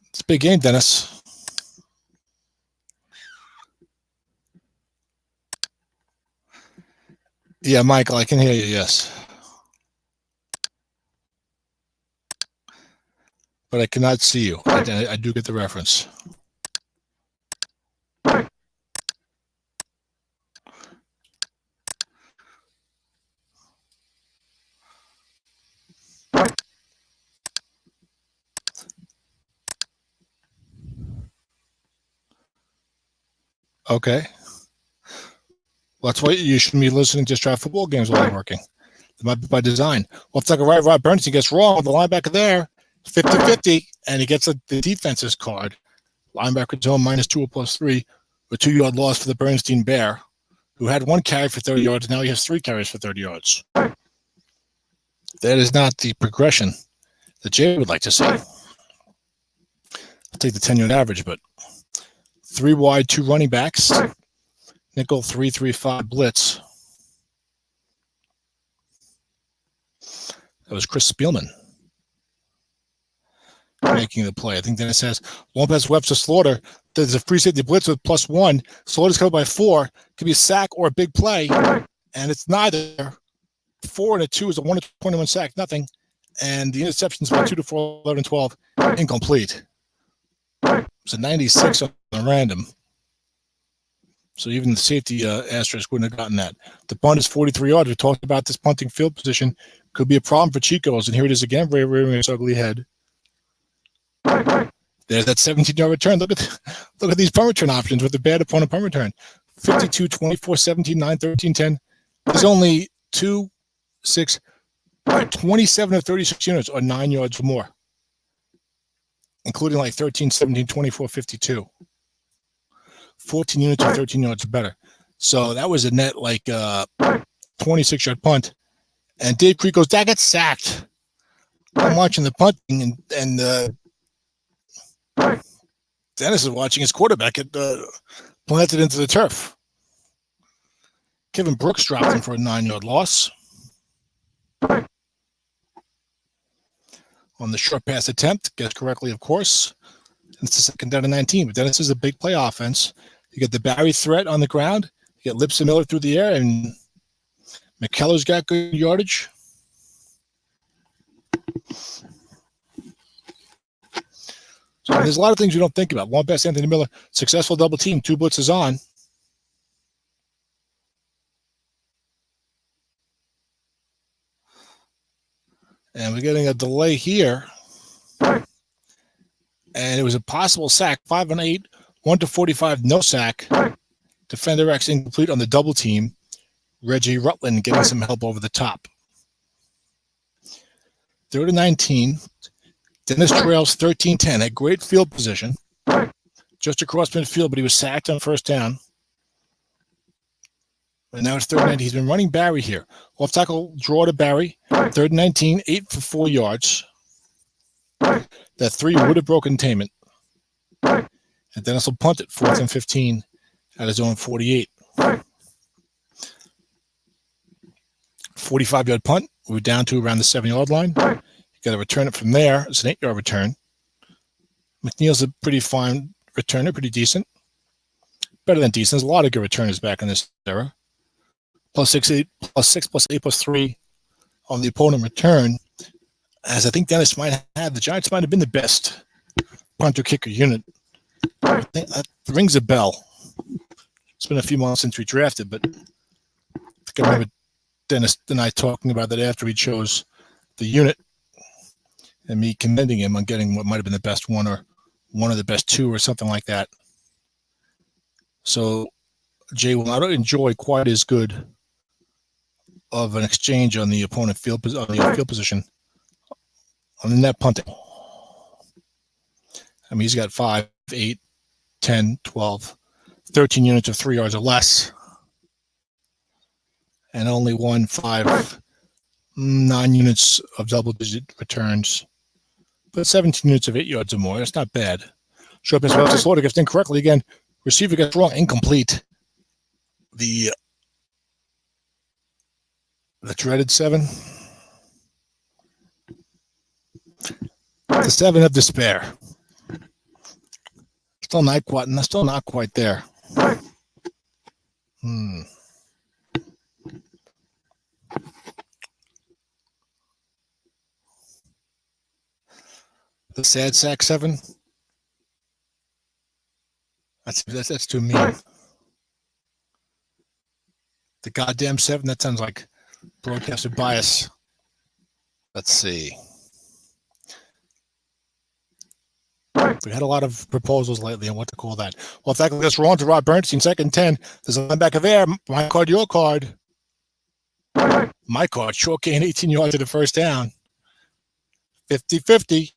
It's a big game, Dennis. Yeah, Michael, I can hear you, yes. But I cannot see you. I do get the reference. Okay. Well, that's why you shouldn't be listening to STRAT football games while you're working. It might be by design. Well, it's like a Rod Bernstein gets wrong with the linebacker there, 50-50, and he gets the defense's card. Linebacker zone -2 or +3, a 2-yard loss for the Bernstein Bear, who had 1 carry for 30 yards. Now he has 3 carries for 30 yards. That is not the progression that Jay would like to see. I'll take the 10-yard average, but 3 wide, 2 running backs. Nickel 3-3-5 blitz. That was Chris Spielman making the play. I think Dennis says long pass Webster Slaughter. There's a free safety blitz with +1. Slaughter's covered by 4. Could be a sack or a big play, and it's neither. 4 and a 2 is a 1-21 sack, nothing. And the interceptions were 2 for 11, 12, incomplete. It's a 96 on the random. So even the safety asterisk wouldn't have gotten that. The punt is 43 yards. We talked about this punting field position. Could be a problem for Chicos. And here it is again, rearing its ugly head. There's that 17-yard return. Look at these punt return options with the bad opponent punt return. 52, 24, 17, 9, 13, 10. There's only 2, 6, 27 of 36 units or 9 yards or more, including like 13, 17, 24, 52. 14 units or 13 yards or better. So that was a net like 26-yard punt. And Dave Creek goes, that gets sacked. I'm watching the punting, and Dennis is watching his quarterback get planted into the turf. Kevin Brooks dropped him for a 9-yard loss. On the short pass attempt, guessed correctly, of course. It's the second down to 19, but Dennis is a big play offense. You get the Barry threat on the ground. You get Lipson Miller through the air, and McKellar's got good yardage. So there's a lot of things you don't think about. One pass, Anthony Miller, successful double team, 2 blitzes on. And we're getting a delay here. And it was a possible sack, 5 and 8, 1 to 45, no sack. Defender X incomplete on the double team. Reggie Rutland getting some help over the top. 3rd and 19. Dennis trails 13-10. Had great field position. Just across midfield, but he was sacked on first down. And now it's 3rd and 19. He's been running Barry here. Off tackle draw to Barry. 3rd and 19, 8 for 4 yards. That 3 would have broken containment. And Dennis will punt it 4th and 15 at his own 48. 45-yard punt. We're down to around the 7-yard line. You got to return it from there. It's an 8-yard return. McNeil's a pretty fine returner, pretty decent. Better than decent. There's a lot of good returners back in this era. +6, +8, +3 on the opponent return. As I think Dennis might have, the Giants might have been the best punter-kicker unit. I think that rings a bell. It's been a few months since we drafted, but I think I remember Dennis and I talking about that after we chose the unit and me commending him on getting what might have been the best one or one of the best 2 or something like that. So Jay will not enjoy quite as good of an exchange on the opponent field position on the net punting. I mean, he's got 5, 8, 10, 12, 13 units of 3 yards or less. And only 1, 5, 9 units of double-digit returns. But 17 units of 8 yards or more. That's not bad. Short pass to Slaughter gets incorrectly again. Receiver gets wrong. Incomplete. The dreaded 7. The 7 of despair. Still not quite there. The sad sack 7. That's too mean. The goddamn 7. That sounds like broadcaster bias. Let's see. We had a lot of proposals lately on what to call that. Well, tackle gets wrong to Rob Bernstein, 2nd and 10. There's a linebacker there. My card, your card. My card, short gain, 18 yards to the first down. 50-50.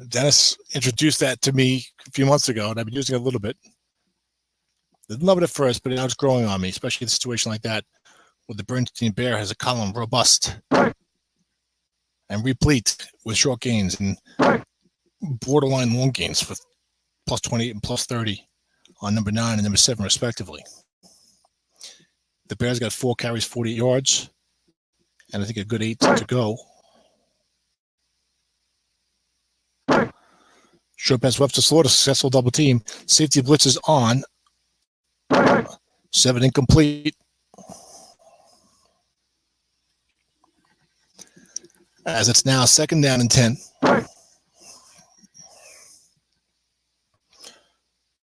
Dennis introduced that to me a few months ago, and I've been using it a little bit. Didn't love it at first, but now it's growing on me, especially in a situation like that where the Bernstein Bear has a column robust and replete with short gains and borderline long gains with +28 and +30 on number 9 and number 7, respectively. The Bears got 4 carries, 48 yards, and I think a good 8 to go. Short pass left to Slaughter, successful double team. Safety blitz is on. 7 incomplete. As it's now 2nd down and 10.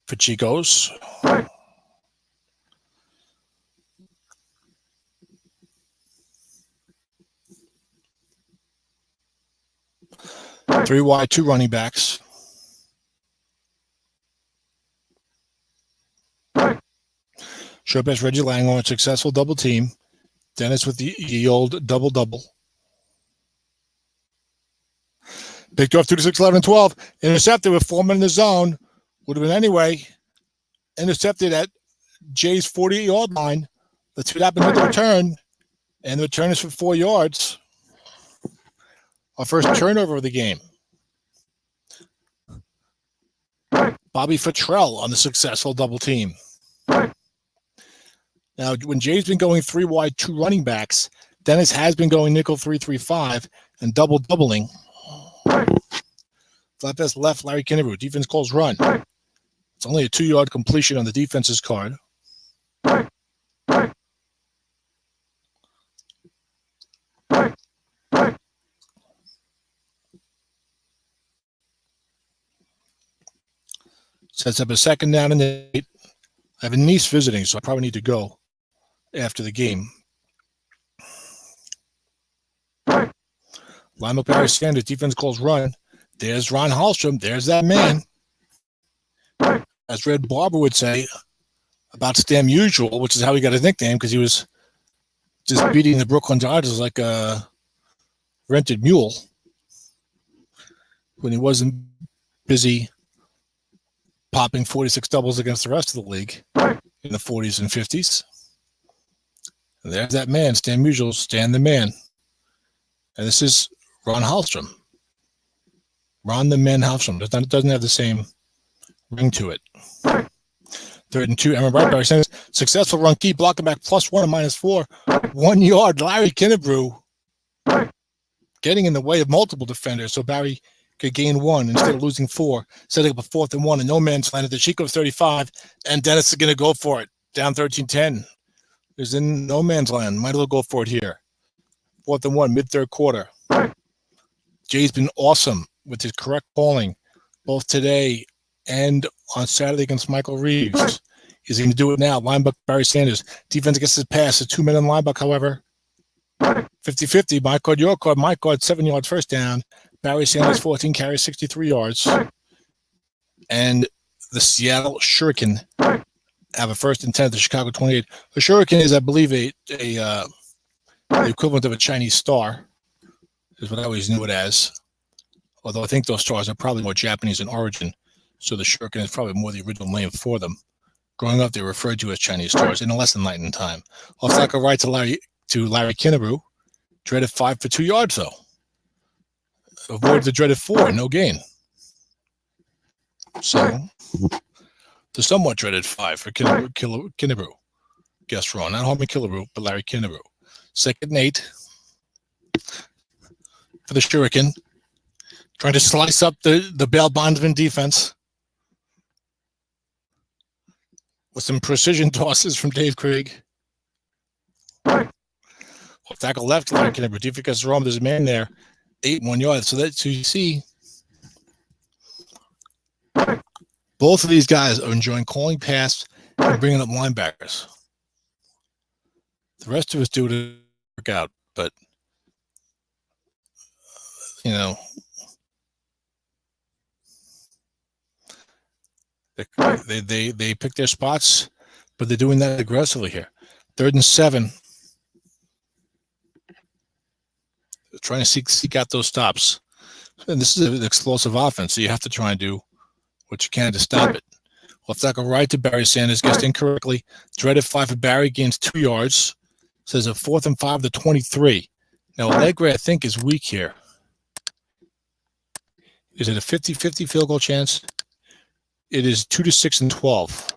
For Chicos. Three wide, 2 running backs. Short pass Reggie Langhorne, successful double team. Dennis with the old double-double. Picked off 2 to 6, 11, and 12. Intercepted with 4 men in the zone. Would have been anyway. Intercepted at Jay's 48-yard line. Let's see what happens with the return. And the return is for 4 yards. Our first turnover of the game. Bobby Futrell on the successful double team. Now, when Jay's been going 3 wide, 2 running backs, Dennis has been going nickel 3-3-5 and doubling. Flat pass left, Larry Kinnebrew. Defense calls run. It's only a 2-yard completion on the defense's card. Sets up a 2nd down and 8. I have a niece visiting, so I probably need to go after the game. Linebacker Barry Sanders, defense calls run. There's Ron Hallstrom. There's that man. As Red Barber would say about Stam Usual, which is how he got his nickname, because he was just beating the Brooklyn Dodgers like a rented mule when he wasn't busy popping 46 doubles against the rest of the league in the 40s and 50s. And there's that man, Stan Musial, Stan the man. And this is Ron Hallstrom. Ron the Man Hallstrom. Doesn't have the same ring to it. 3rd and 2. Emma Brightberry sends successful run key, blocking back +1 and -4. 1 yard. Larry Kinnebrew getting in the way of multiple defenders, so Barry could gain 1 instead of losing 4, setting up a 4th and 1 in no man's land at the Chicos 35, and Dennis is going to go for it. Down 13-10. Is in no man's land. Might as well go for it here. 4th and 1, mid-3rd quarter. Jay's been awesome with his correct calling, both today and on Saturday against Michael Reeves. He's going to do it now. Linebacker Barry Sanders. Defense gets his pass. The 2 men in linebacker, however. 50-50. My card, your card. My card, 7 yards first down. Barry Sanders, 14 carries, 63 yards. And the Seattle Shuriken have a 1st and 10 at the Chicago 28. The Shuriken is, I believe, the equivalent of a Chinese star, is what I always knew it as. Although I think those stars are probably more Japanese in origin, so the Shuriken is probably more the original name for them. Growing up, they were referred to as Chinese stars in a less enlightened time. Off tackle right to Larry Kinnebrew. Dreaded 5 for 2 yards, though. Avoid the dreaded 4, no gain. So, the somewhat dreaded 5 for Kinnebrew. Guess wrong. Not Harmon Killebrew, but Larry Kinnebrew. 2nd and 8 for the Shuriken. Trying to slice up the bail bondsman defense with some precision tosses from Dave Krieg. Off tackle left, Larry Kinnebrew. Defense gets wrong. There's a man there. 8 1 yards. So you see, both of these guys are enjoying calling pass and bringing up linebackers. The rest of us do it work out, but you know, they pick their spots, but they're doing that aggressively here. 3rd and 7. They're trying to seek out those stops. And this is an explosive offense, so you have to try and do what you can to stop it. Off tackle right to Barry Sanders, guessed incorrectly. Dreaded 5 for Barry, gains 2 yards. Says a 4th and 5 to 23. Now, Allegre, I think, is weak here. Is it a 50-50 field goal chance? It is 2 to 6 and 12.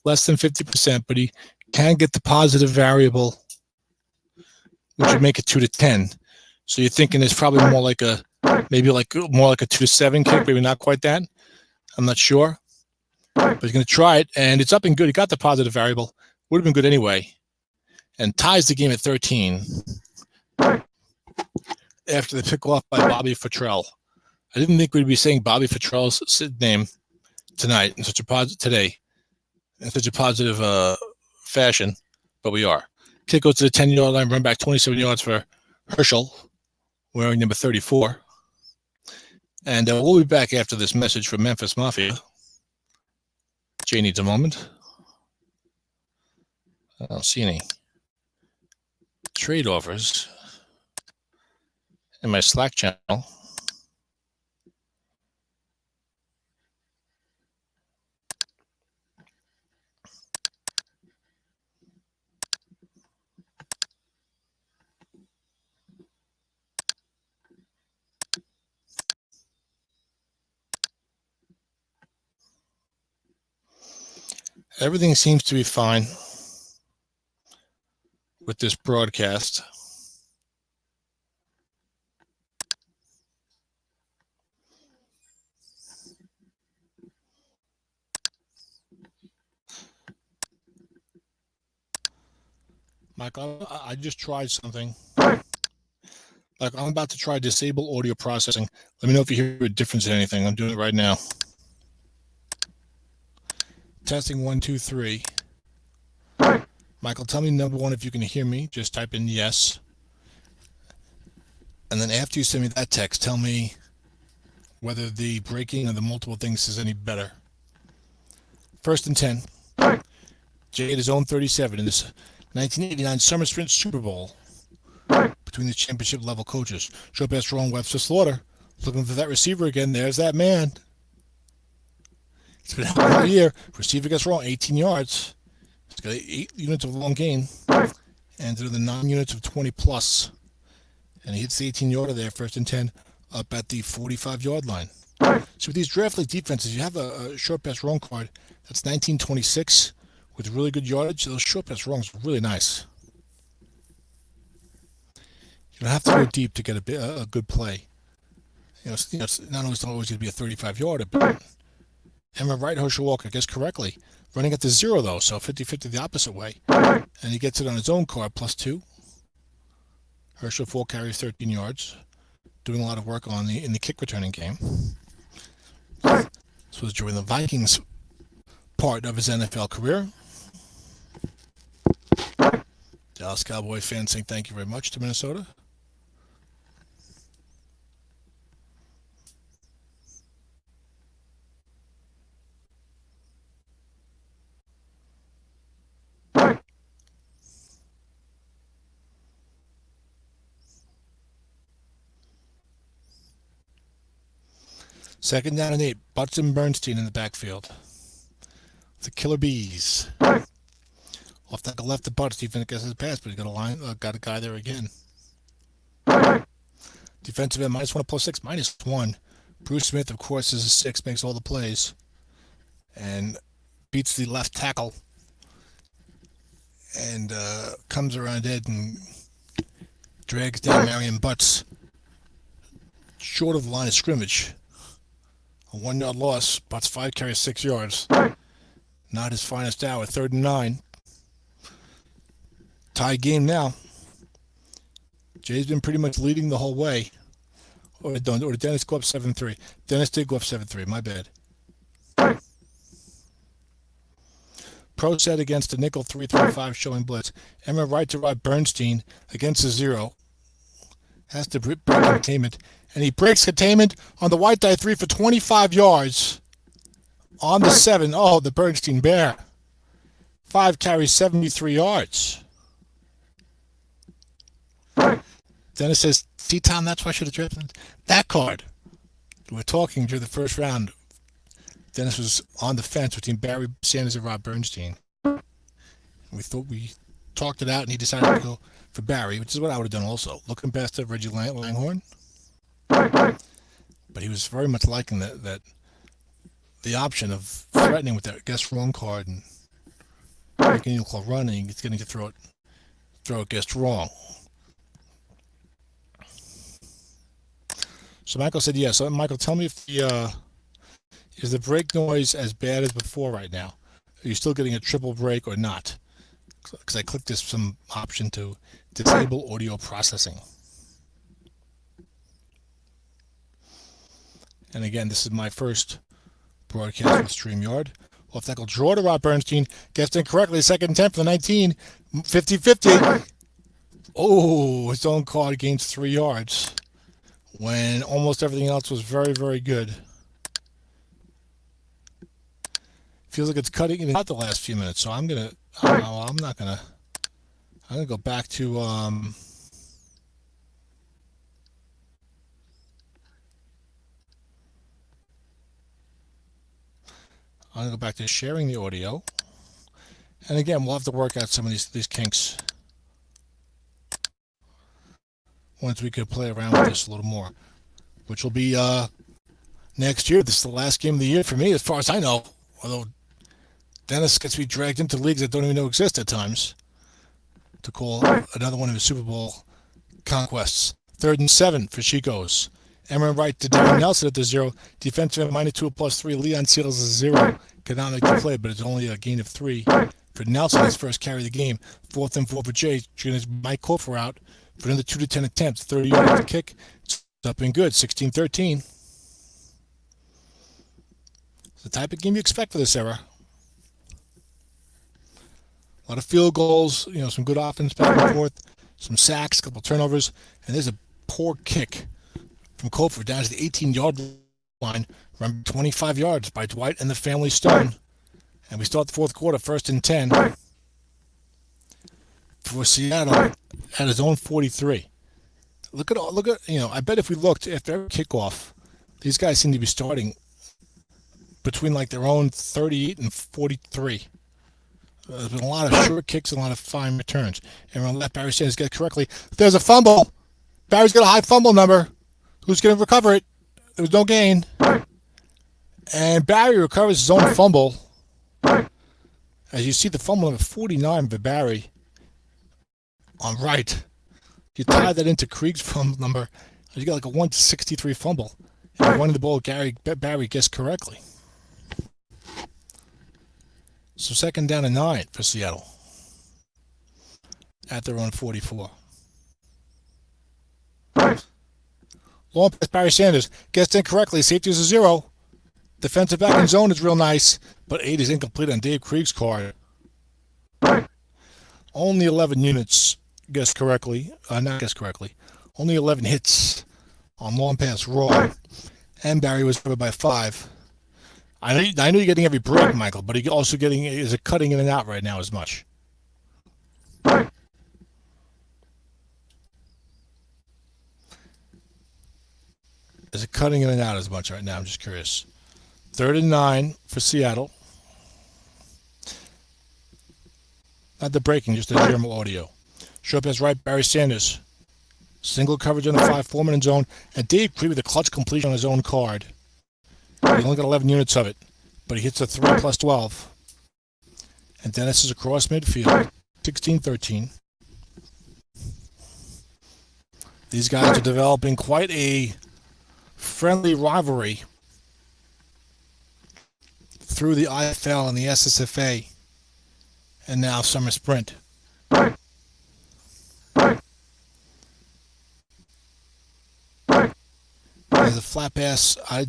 Less than 50%, but he can get the positive variable, which would make it 2 to 10. So you're thinking it's probably more like a 2 to 7 kick, maybe not quite that. I'm not sure. But he's going to try it, and it's up and good. He got the positive variable. Would have been good anyway. And ties the game at 13 after the pick off by Bobby Futrell. I didn't think we'd be saying Bobby Futrell's name tonight in such a positive fashion, but we are. Kick goes to the 10-yard line, run back 27 yards for Herschel, wearing number 34. And we'll be back after this message from Memphis Mafia. Jay needs a moment. I don't see any trade offers in my Slack channel. Everything seems to be fine with this broadcast. Michael, I just tried something. Like, I'm about to try disable audio processing. Let me know if you hear a difference in anything. I'm doing it right now. Testing 1, 2, 3. Michael, tell me number 1 if you can hear me. Just type in yes. And then after you send me that text, tell me whether the breaking of the multiple things is any better. 1st and 10. Jay at his own 37 in this 1989 Summer Sprint Super Bowl between the championship level coaches. Short pass wrong, Webster Slaughter. Looking for that receiver again. There's that man. It's been out all year. Receiver gets wrong, 18 yards. It's got 8 units of long gain. And through the 9 units of 20 plus. And he hits the 18-yarder there, 1st and 10, up at the 45-yard line. So with these draft league defenses, you have a short pass wrong card. That's 1926 with really good yardage. Those short pass wrongs are really nice. You don't have to go deep to get a good play. It's not always going to be a 35-yarder, but Emma Wright, Herschel Walker guessed correctly. Running at the 0, though, so 50-50 the opposite way. And he gets it on his own card, +2. Herschel 4 carries 13 yards. Doing a lot of work in the kick returning game. This was during the Vikings part of his NFL career. Dallas Cowboy fans saying thank you very much to Minnesota. Second down and 8. Butts and Bernstein in the backfield. The Killer Bees. Off tackle left to Butts. Defense gets his pass, but he's got a guy there again. Defensive end -1 +6, -1. Bruce Smith, of course, is a 6, makes all the plays. And beats the left tackle. And comes around Ed and drags down Marion Butts. Short of the line of scrimmage. A 1-yard loss. Butts 5 carries 6 yards. Not his finest hour. 3rd and 9. Tie game now. Jay's been pretty much leading the whole way. Or did Dennis go up 7-3? Dennis did go up 7-3. My bad. Pro set against the nickel 3-3-5 showing blitz. Emma Wright to Rod Bernstein against the 0. Has to break containment. And he breaks containment on the white die 3 for 25 yards. On the 7. Oh, the Bernstein Bear. 5 carries 73 yards. Dennis says, see, Tom, that's why I should have drafted that card. We're talking during the first round. Dennis was on the fence between Barry Sanders and Rob Bernstein. We talked it out, and he decided to go for Barry, which is what I would have done also. Looking past Reggie Langhorne. But he was very much liking that the option of threatening with that guess wrong card and making you call running. He's going to throw it guessed wrong. So Michael said yes. So Michael, tell me if is the brake noise as bad as before right now? Are you still getting a triple brake or not? Because I clicked some option to disable audio processing. And again, this is my first broadcast with StreamYard. Off tackle draw to Rob Bernstein. Gets in correctly. 2nd and 10 for the 19. 50-50. Oh, his own card gains 3 yards. When almost everything else was very, very good. Feels like it's cutting in out the last few minutes. So I'm going to go back to... I'm going to go back to sharing the audio. And again, we'll have to work out some of these kinks once we could play around with this a little more, which will be next year. This is the last game of the year for me, as far as I know, although Dennis gets me dragged into leagues that don't even know exist at times to call another one of his Super Bowl conquests. 3rd and 7 for Chicos. Emma Wright to Darren Nelson at the 0. Defensive end -2 +3. Leon Seals is 0. Cannot make the play, but it's only a gain of 3 for Nelson. His first carry of the game. 4th and 4 for Jay. Mike Kofer out for another 2 to 10 attempts. 30 yards to kick. It's up and good. 16-13. It's the type of game you expect for this era. A lot of field goals, some good offense back and forth, some sacks, a couple turnovers, and there's a poor kick from Kofer down to the 18-yard line, run 25 yards by Dwight and the Family Stone. And we start the 4th quarter, 1st and 10. for Seattle at his own 43. Look at, I bet if we looked after every kickoff, these guys seem to be starting between like their own 38 and 43. There's been a lot of short kicks and a lot of fine returns. And we'll let Barry Sanders get it correctly. There's a fumble. Barry's got a high fumble number. Who's going to recover it? There was no gain. And Barry recovers his own fumble. As you see, the fumble number 49 for Barry on right. You tie that into Krieg's fumble number, you got like a 163 fumble. And running the ball, Barry guessed correctly. So 2nd down and 9 for Seattle at their own 44. Long pass, Barry Sanders gets in correctly. Safety is a 0. Defensive back in zone is real nice, but 8 is incomplete on Dave Krieg's card. Only 11 units guessed correctly. Not guessed correctly. Only 11 hits on long pass raw. And Barry was covered by 5. I know you're getting every break, Michael, but you're also getting, is it cutting in and out right now as much? Is it cutting in and out as much right now? I'm just curious. 3rd and 9 for Seattle. Not the breaking, just the general audio. Short pass right, Barry Sanders. Single coverage on the 5-4 in zone. And Dave Krieg with a clutch completion on his own card. He only got 11 units of it, but he hits a 3 plus 12. And Dennis is across midfield, 16-13. These guys are developing quite a friendly rivalry through the IFL and the SSFA, and now Summer Sprint. There's a flat pass. I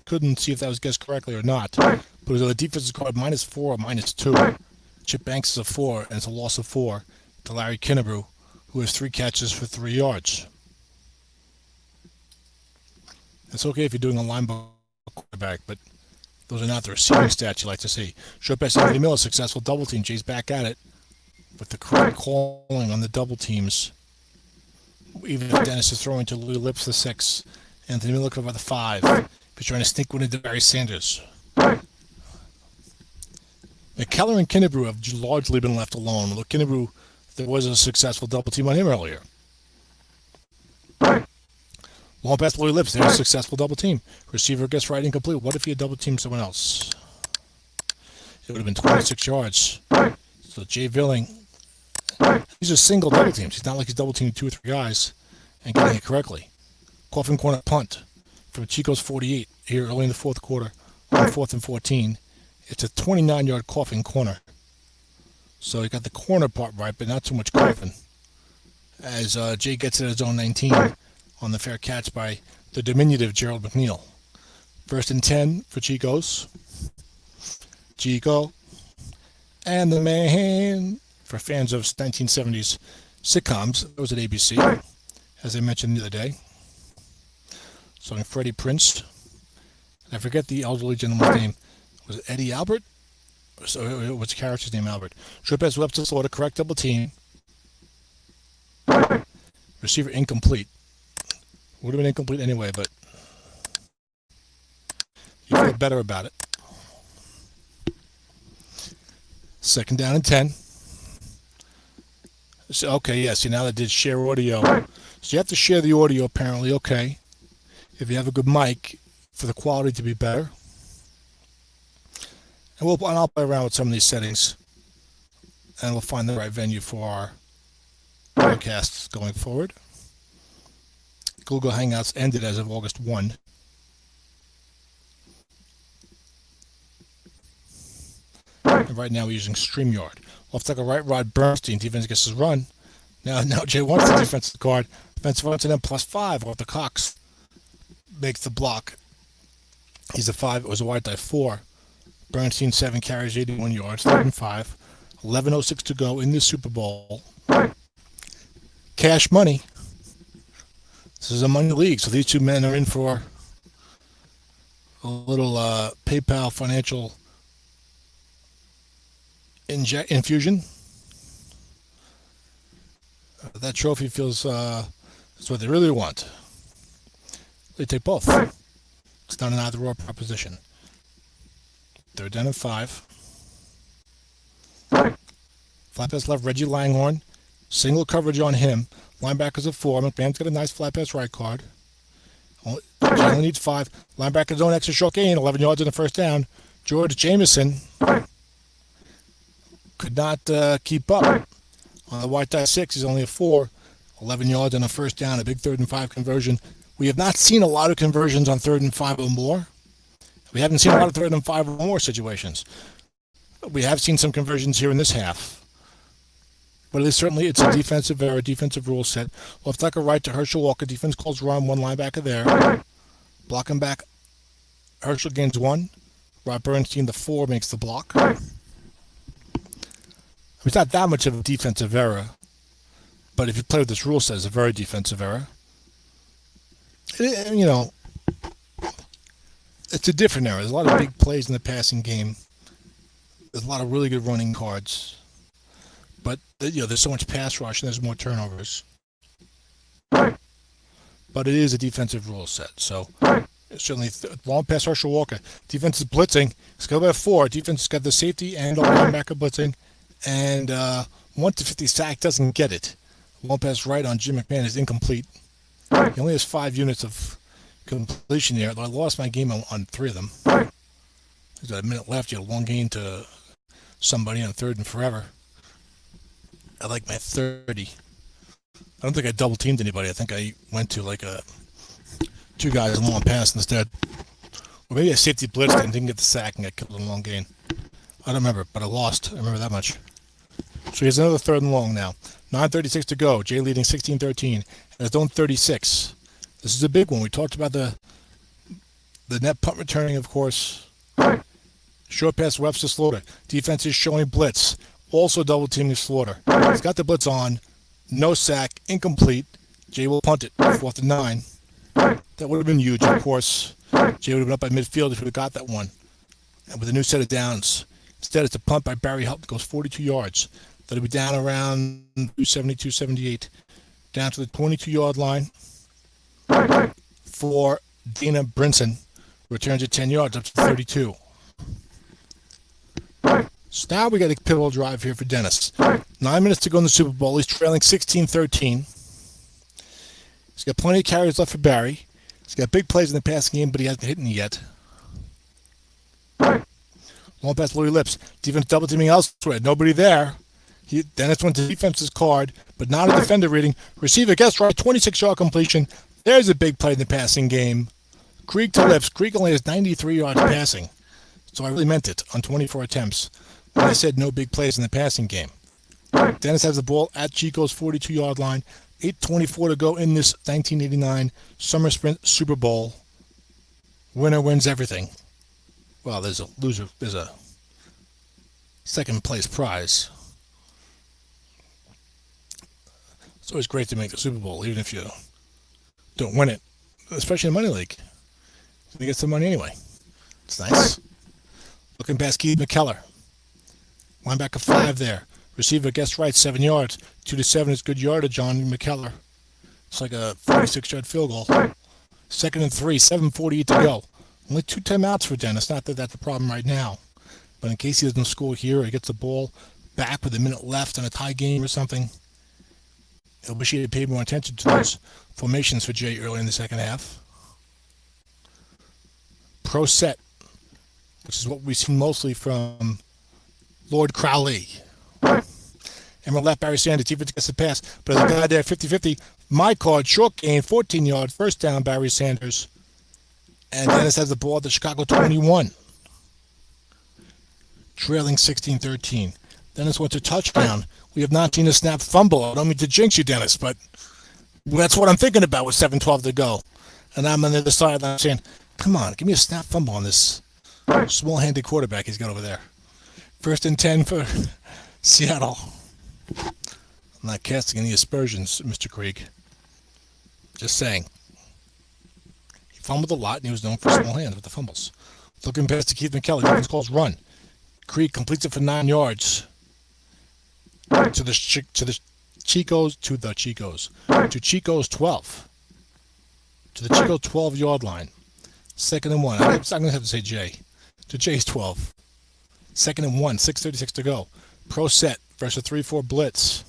couldn't see if that was guessed correctly or not, but it was a defensive card -4 or -2. Chip Banks is a 4, and it's a loss of 4 to Larry Kinnebrew, who has 3 catches for 3 yards. It's okay if you're doing a linebacker quarterback, but those are not the receiving stats you like to see. Short pass, Anthony Miller, successful double team. Jay's back at it with the correct calling on the double teams. Even if Dennis is throwing to Louis Lips the 6, Anthony Miller covered by the 5. He's trying to sneak one into Barry Sanders. McKellar and Kinnebrew have largely been left alone. Although Kinnebrew, there was a successful double team on him earlier. Long pass, Louis Lips. There's a successful double team. Receiver gets right incomplete. What if he had double teamed someone else? It would have been 26 yards. So Jay Villing, these are single double teams. He's not like he's double teaming 2 or 3 guys and getting it correctly. Coffin corner punt from Chicos 48 here early in the 4th quarter on 4th and 14. It's a 29-yard Coffin corner. So he got the corner part right, but not too much Coffin. As Jay gets it at his own 19 on the fair catch by the diminutive Gerald McNeil. 1st and 10 for Chicos. Chico and the man for fans of 1970s sitcoms. That was at ABC, as I mentioned the other day. Starring Freddie Prinze. I forget the elderly gentleman's name. Was it Eddie Albert? So what's the character's name? Albert. Short pass left to Slaughter. Correct double team. Receiver incomplete. Would have been incomplete anyway, but you feel better about it. 2nd down and 10. So, okay, yeah, see, now that did share audio. So you have to share the audio, apparently, okay. If you have a good mic, for the quality to be better. And I'll play around with some of these settings, and we'll find the right venue for our broadcasts going forward. Google Hangouts ended as of August 1. And right now we're using StreamYard. Off tackle right, Rod Bernstein. Defense gets his run. Now Jay wants the defensive card. Defensive runs to them +5 off the Cox. Makes the block. He's a 5. It was a wide die 4. Bernstein 7 carries 81 yards. 3rd and 5. 11:06 to go in the Super Bowl. Cash money. This is a money league, so these two men are in for a little PayPal financial infusion. That trophy feels is what they really want. They take both. It's not an either or proposition. Third down and 5. Flat pass left, Reggie Langhorne. Single coverage on him. Linebackers at 4. McMahon's got a nice flat pass right guard. Only needs 5. Linebackers own extra short gain. 11 yards in the first down. George Jameson could not keep up. On the white tie 6, he's only a 4. 11 yards on a first down, a big 3rd and 5 conversion. We have not seen a lot of conversions on 3rd and 5 or more. We haven't seen a lot of 3rd and 5 or more situations. We have seen some conversions here in this half. But it's a defensive error, defensive rule set. Left tackle right to Herschel Walker. Defense calls run, one linebacker there. Blocking back, Herschel gains 1. Rob Bernstein, the 4, makes the block. It's not that much of a defensive error. But if you play with this rule set, it's a very defensive error. It's a different error. There's a lot of big plays in the passing game. There's a lot of really good running cards. But, there's so much pass rush and there's more turnovers. But it is a defensive rule set. So, certainly, long pass Herschel Walker. Defense is blitzing. It's got about 4. Defense has got the safety and all linebacker blitzing. And 1-50 sack doesn't get it. Long pass right on Jim McMahon is incomplete. He only has 5 units of completion there. I lost my game on 3 of them. There's a minute left. You had a long gain to somebody on 3rd and forever. I like my 30. I don't think I double teamed anybody. I think I went to 2 guys in long pass instead. Or maybe I safety blitzed and didn't get the sack and got killed in a long gain. I don't remember, but I lost. I remember that much. So here's another 3rd and long now. 9:36 to go. Jay leading 16-13. Has own 36. This is a big one. We talked about the net punt returning, of course. Short pass Webster Slaughter. Defense is showing blitz. Also double teaming Slaughter. He's got the blitz on. No sack. Incomplete. Jay will punt it. 4th and 9. That would have been huge, of course. Jay would have been up by midfield if he would have got that one. And with a new set of downs. Instead, it's a punt by Barry Help that goes 42 yards. That'll be down around 270, 278. Down to the 22-yard line for Dana Brinson. Returns at 10 yards up to 32. So now we got a pivotal drive here for Dennis. 9 minutes to go in the Super Bowl. He's trailing 16-13. He's got plenty of carries left for Barry. He's got big plays in the passing game, but he hasn't hit any yet. Long pass Louis Lips. Defense double teaming elsewhere. Nobody there. Dennis went to defense's card, but not a defender reading. Receiver gets right. 26-yard completion. There's a big play in the passing game. Krieg to Lips. Krieg only has 93 yards passing. So I really meant it on 24 attempts when I said no big plays in the passing game. Dennis has the ball at Chicos' 42-yard line. 8:24 to go in this 1989 Summer Sprint Super Bowl. Winner wins everything. Well, there's a loser. There's a second place prize. It's always great to make the Super Bowl, even if you don't win it, especially in Money League. You get some money anyway. It's nice. Looking past Keith McKellar. Linebacker 5 there. Receiver gets right, 7 yards. 2-7 is good yardage on McKellar. It's like a 46-yard field goal. 2nd and 3, 7:48 to go. Only 2 timeouts for Dennis. Not that that's a problem right now. But in case he doesn't score here, or he gets the ball back with a minute left on a tie game or something, I wish he had paid more attention to those formations for Jay early in the second half. Pro set, which is what we've seen mostly from Lord Crowley. Emerald left, Barry Sanders. Defense gets the pass, but there's a guy there, 50-50. My card, short gain, 14 yards, first down, Barry Sanders. And Dennis has the ball at the Chicago 21. Trailing 16-13. Dennis wants a touchdown. We have not seen a snap fumble. I don't mean to jinx you, Dennis, but that's what I'm thinking about with 7:12 to go. And I'm on the other sideline saying, come on, give me a snap fumble on this small-handed quarterback he's got over there. 1st and 10 for Seattle. I'm not casting any aspersions, Mr. Krieg. Just saying. He fumbled a lot, and he was known for small hands with the fumbles. Looking past to Keith McKellar. Defense calls run. Krieg completes it for 9 yards to the Chicos to the Chicos. To Chicos 12. To the Chico 12-yard line. 2nd and 1. I'm going to have to say Jay. To Jay's 12. 2nd and 1. 6:36 to go. Pro set versus 3-4 blitz.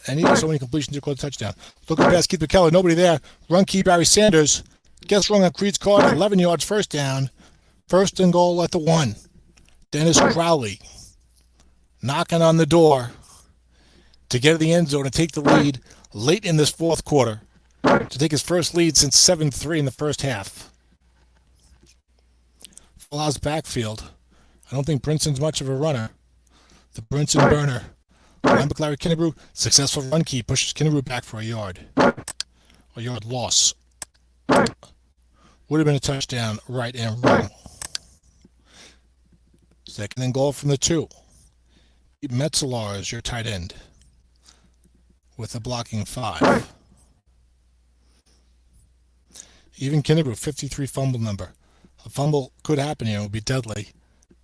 And he has so many completions to call a touchdown. Looking past Keith McKellar. Nobody there. Run key Barry Sanders. Gets wrong on Creed's card. 11 yards first down. 1st and goal at the 1. Dennis Crowley knocking on the door to get to the end zone and take the lead late in this 4th quarter to take his first lead since 7-3 in the first half. Full-house backfield. I don't think Brinson's much of a runner. The Brinson burner. Ryan McLaren Kinnebrew, successful run key, pushes Kinnebrew back for a yard. A yard loss. Would have been a touchdown, right and wrong. 2nd and goal from the 2. Metzelar is your tight end with a blocking 5. Even Kinnebrew, 53 fumble number. A fumble could happen here. It would be deadly.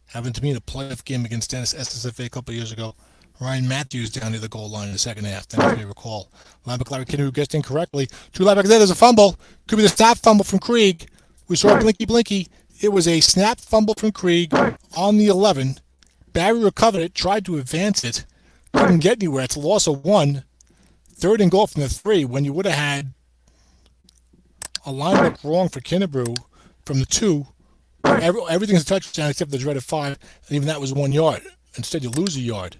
Happened to me in a playoff game against Dennis SSFA a couple of years ago. Ryan Matthews down near the goal line in the second half. Then you may recall. Linebacker Larry Kinnebrew guessed incorrectly. 2 linebackers there. There's a fumble. Could be the snap fumble from Krieg. We saw Blinky. It was a snap fumble from Krieg on the 11. Barry recovered it, tried to advance it. Couldn't get anywhere. It's a loss of 1. 3rd and goal from the 3 when you would have had a linebacker wrong for Kinnebrew from the 2. Everything's a touchdown except the dreaded 5, and even that was 1 yard. Instead, you lose a yard.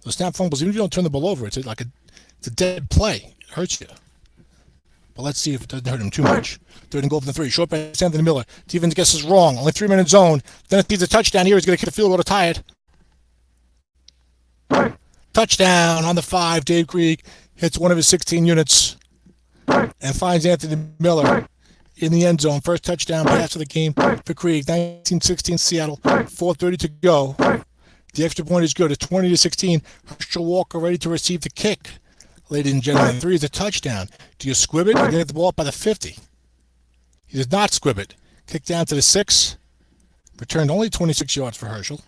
The snap fumbles, even if you don't turn the ball over, it's a dead play. It hurts you. But let's see if it doesn't hurt him too much. 3rd and goal from the 3. Short pass to Anthony Miller. Defense guesses wrong. Only 3-minute zone. Then it needs a touchdown here. He's going to kick a field goal to tie it. Touchdown on the 5. Dave Krieg hits one of his 16 units and finds Anthony Miller in the end zone. First touchdown pass of the game for Krieg. 19-16 Seattle. 4:30 to go. The extra point is good. It's 20-16. Herschel Walker ready to receive the kick. Ladies and gentlemen, 3 is a touchdown. Do you squib it or get the ball up by the 50? He does not squib it. Kick down to the 6. Returned only 26 yards for Herschel.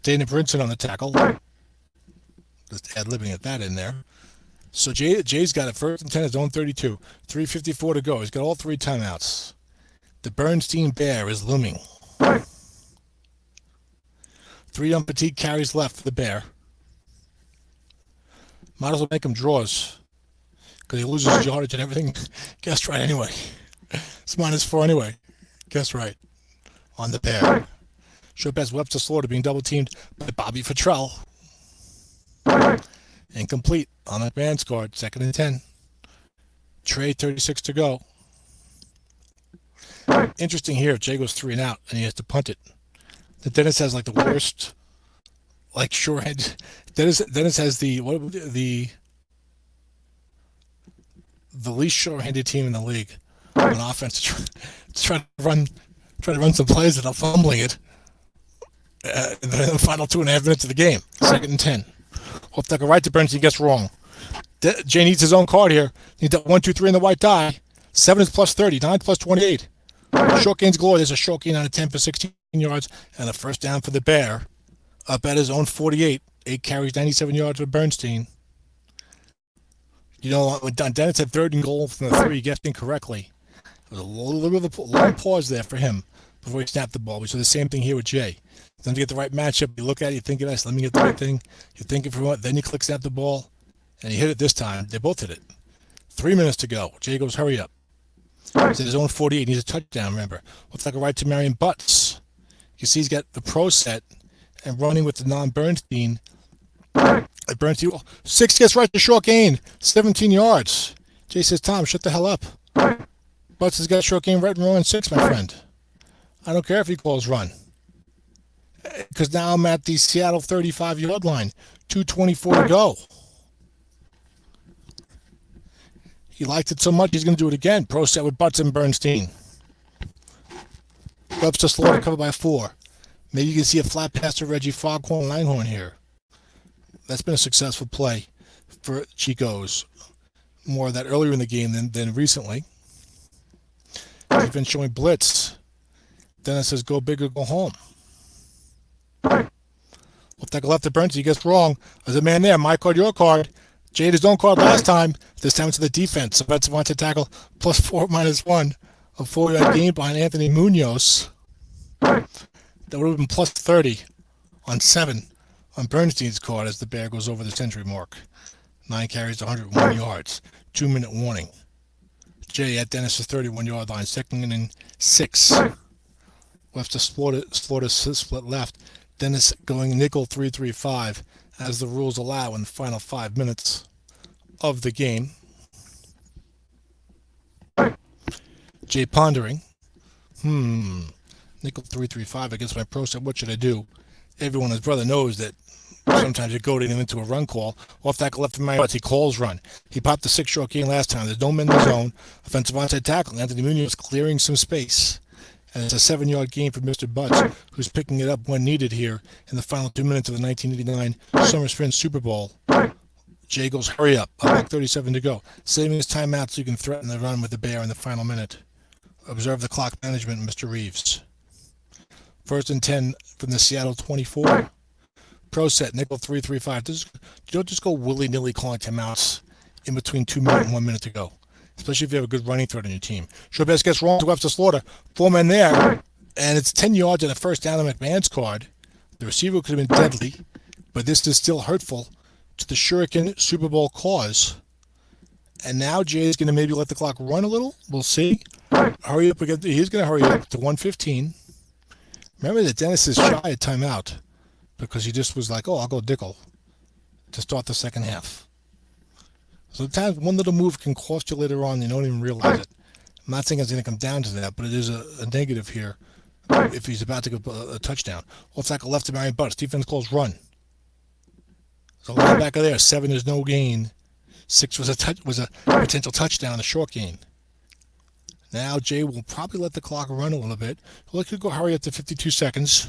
Dana Brinson on the tackle. Just ad-libbing at that in there. So Jay's got it 1st and 10, his own 32. 3:54 to go. He's got all 3 timeouts. The Bernstein Bear is looming. 3 unfatigue carries left for the Bear. Might as well make him draws because he loses yardage and everything. Guessed right anyway. It's -4 anyway. Guessed right on the Bear. Short pass Webster Slaughter being double teamed by Bobby Futrell. Incomplete on the man's guard. 2nd and 10. Trey 36 to go. Interesting here. If Jay goes 3 and out and he has to punt it. The Dennis has the worst, shorthand. Dennis has the least short-handed team in the league on offense to try to run some plays without fumbling it in the final 2.5 minutes of the game. 2nd and 10. Hope that go right to Bernstein gets wrong. Jay needs his own card here. Needs that 1, 2, 3 in the white die. 7 is +30. 9 +28. Short gains glory. There's a short gain on a 10 for 16 yards and a first down for the Bear. Up at his own 48. 8 carries, 97 yards for Bernstein. You know, when Dennis had 3rd and goal from the 3, he guessed incorrectly. There was a little bit of a long pause there for him before he snapped the ball. We saw the same thing here with Jay. Then to get the right matchup, you look at it, you think, let me get the right thing. You think it for what, then you click snap the ball, and he hit it this time. They both hit it. 3 minutes to go. Jay goes, hurry up. He's at his own 48. Needs a touchdown, remember. Looks like a right to Marion Butts. You see he's got the pro set and running with the non-Bernstein. Bernstein, 6 gets right to short gain. 17 yards. Jay says, Tom, shut the hell up. Butts has got short gain right and wrong in 6, my friend. I don't care if he calls run. Because now I'm at the Seattle 35-yard line. 2:24 to go. He liked it so much, he's going to do it again. Pro set with Butts and Bernstein. Webster Slaughter covered by 4. Maybe you can see a flat pass to Reggie Foghorn Langhorn here. That's been a successful play for Chicos. More of that earlier in the game than recently. They've been showing blitz. Dennis says, go big or go home. Off tackle left to Burns. He gets wrong. There's a man there. My card, your card. Jay had his own card last time. This time to the defense. Offensive onside tackle +4 -1. A 4-yard gain behind Anthony Munoz. That would have been +30 on 7 on Bernstein's card as the Bear goes over the century mark. 9 carries, 101 yards. 2-minute warning. Jay at Dennis's 31-yard line. Second and 6. Left to Slaughter split left. Dennis going nickel 3-3-5 as the rules allow in the final 5 minutes of the game. Jay pondering. Nickel 3-3-5 against my pro set. What should I do? Everyone, his brother, knows that sometimes you goading him into a run call. Off tackle left to my butts. He calls run. He popped the 6-short gain last time. There's no men in the zone. Offensive onside tackle. Anthony Munoz clearing some space. And it's a 7-yard gain for Mr. Butts, who's picking it up when needed here in the final 2 minutes of the 1989 Summer Sprint Super Bowl. Jay goes, hurry up. About 37 to go. Saving his timeout so you can threaten the run with the Bear in the final minute. Observe the clock management, Mr. Reeves. 1st and 10 from the Seattle 24. Pro set, nickel 3-3-5. You don't just go willy-nilly calling timeouts in between 2 minutes and 1 minute to go. Especially if you have a good running threat on your team. Showbest gets wrong to Webster Slaughter. 4 men there. And it's 10 yards and a first down on McMahon's card. The receiver could have been deadly. But this is still hurtful to the Shuriken Super Bowl cause. And now Jay is going to maybe let the clock run a little. We'll see. Hurry up. He's going to hurry up to 1:15. Remember that Dennis is shy at timeout. Because he just was like, oh, I'll go Dickel to start the second half. Sometimes one little move can cost you later on and you don't even realize it. I'm not saying it's going to come down to that, but it is a negative here if he's about to go a touchdown. Off tackle left to Marion Butts. Defense calls run. So linebacker there. 7 is no gain. 6 was a potential touchdown, a short gain. Now Jay will probably let the clock run a little bit. Well, he could go hurry up to 52 seconds.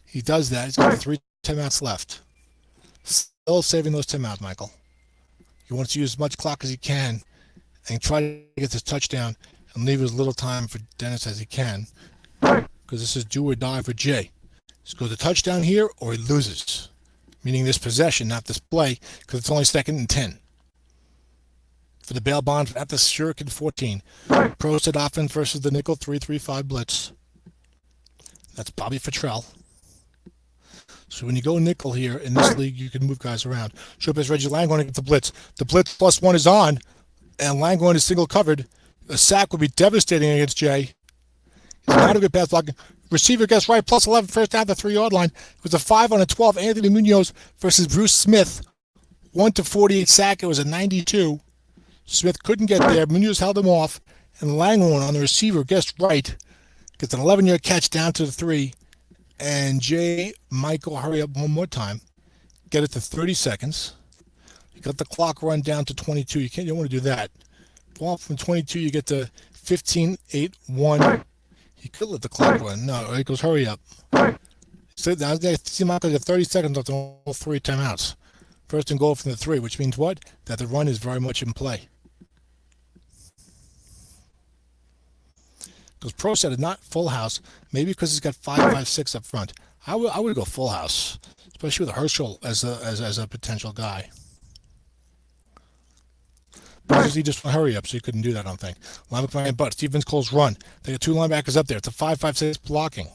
He does that. He's got 3 timeouts left. Still saving those timeouts, Michael. He wants to use as much clock as he can and try to get this touchdown and leave as little time for Dennis as he can. Because this is do or die for Jay. He's going to touchdown here or he loses. Meaning this possession, not this play, because it's only 2nd and 10. For the bail bond at the Shuriken 14. Pro set offense versus the nickel 3-3-5 blitz. That's Bobby Fattrell. So when you go nickel here in this league, you can move guys around. Showpass Reggie Langone against the blitz. The blitz +1 is on, and Langone is single covered. A sack would be devastating against Jay. He's not a good pass blocking. Receiver gets right, +11 first down the 3-yard line. It was a 5 on a 12. Anthony Munoz versus Bruce Smith. 1-48 sack. It was a 92. Smith couldn't get there. Munoz held him off, and Langone on the receiver gets right. Gets an 11-yard catch down to the 3. And Jay might go hurry up one more time. Get it to 30 seconds. You got the clock run down to 22. You don't want to do that. Well, from 22, you get to 15-8-1. You could let the clock run. No, it goes hurry up. So now see Michael got 30 seconds left on all 3 timeouts. 1st and goal from the 3, which means what? That the run is very much in play. Because Pro set is not full house, maybe because he's got 5-5-6 up front. I would go full house, especially with Herschel as a potential guy. Because he just hurry up, so he couldn't do that, I don't think. Linebacker Butts, Stevens calls run. They got 2 linebackers up there. It's a 5-5-6 blocking.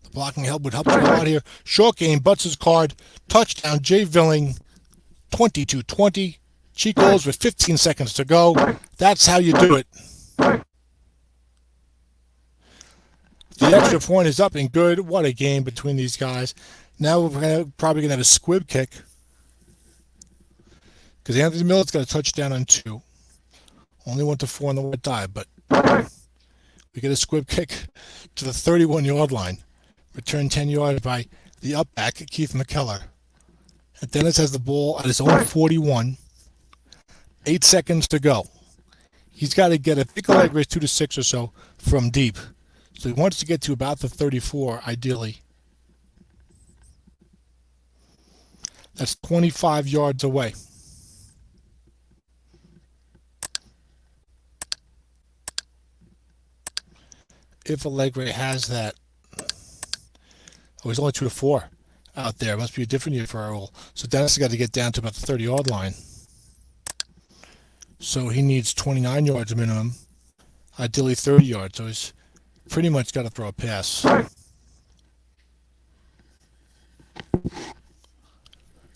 The blocking help would help you a lot here. Short game, Butts' card, touchdown, Jay Villing, 22-20. Chicos with 15 seconds to go. That's how you do it. The extra point is up and good. What a game between these guys. Now we're probably going to have a squib kick. Because Anthony Miller's got a touchdown on 2. Only went to 4 on the wet dive, but we get a squib kick to the 31-yard line. Returned 10 yards by the up back, Keith McKellar. And Dennis has the ball at his own 41. 8 seconds to go. He's got to get a pick a leg race 2 to 6 or so from deep. So he wants to get to about the 34, ideally. That's 25 yards away. If Allegre has that. Oh, he's only 2 to 4. out there. It must be a different year for Errol. So Dennis has got to get down to about the 30-yard line. So he needs 29 yards minimum, ideally 30 yards. So he's pretty much got to throw a pass.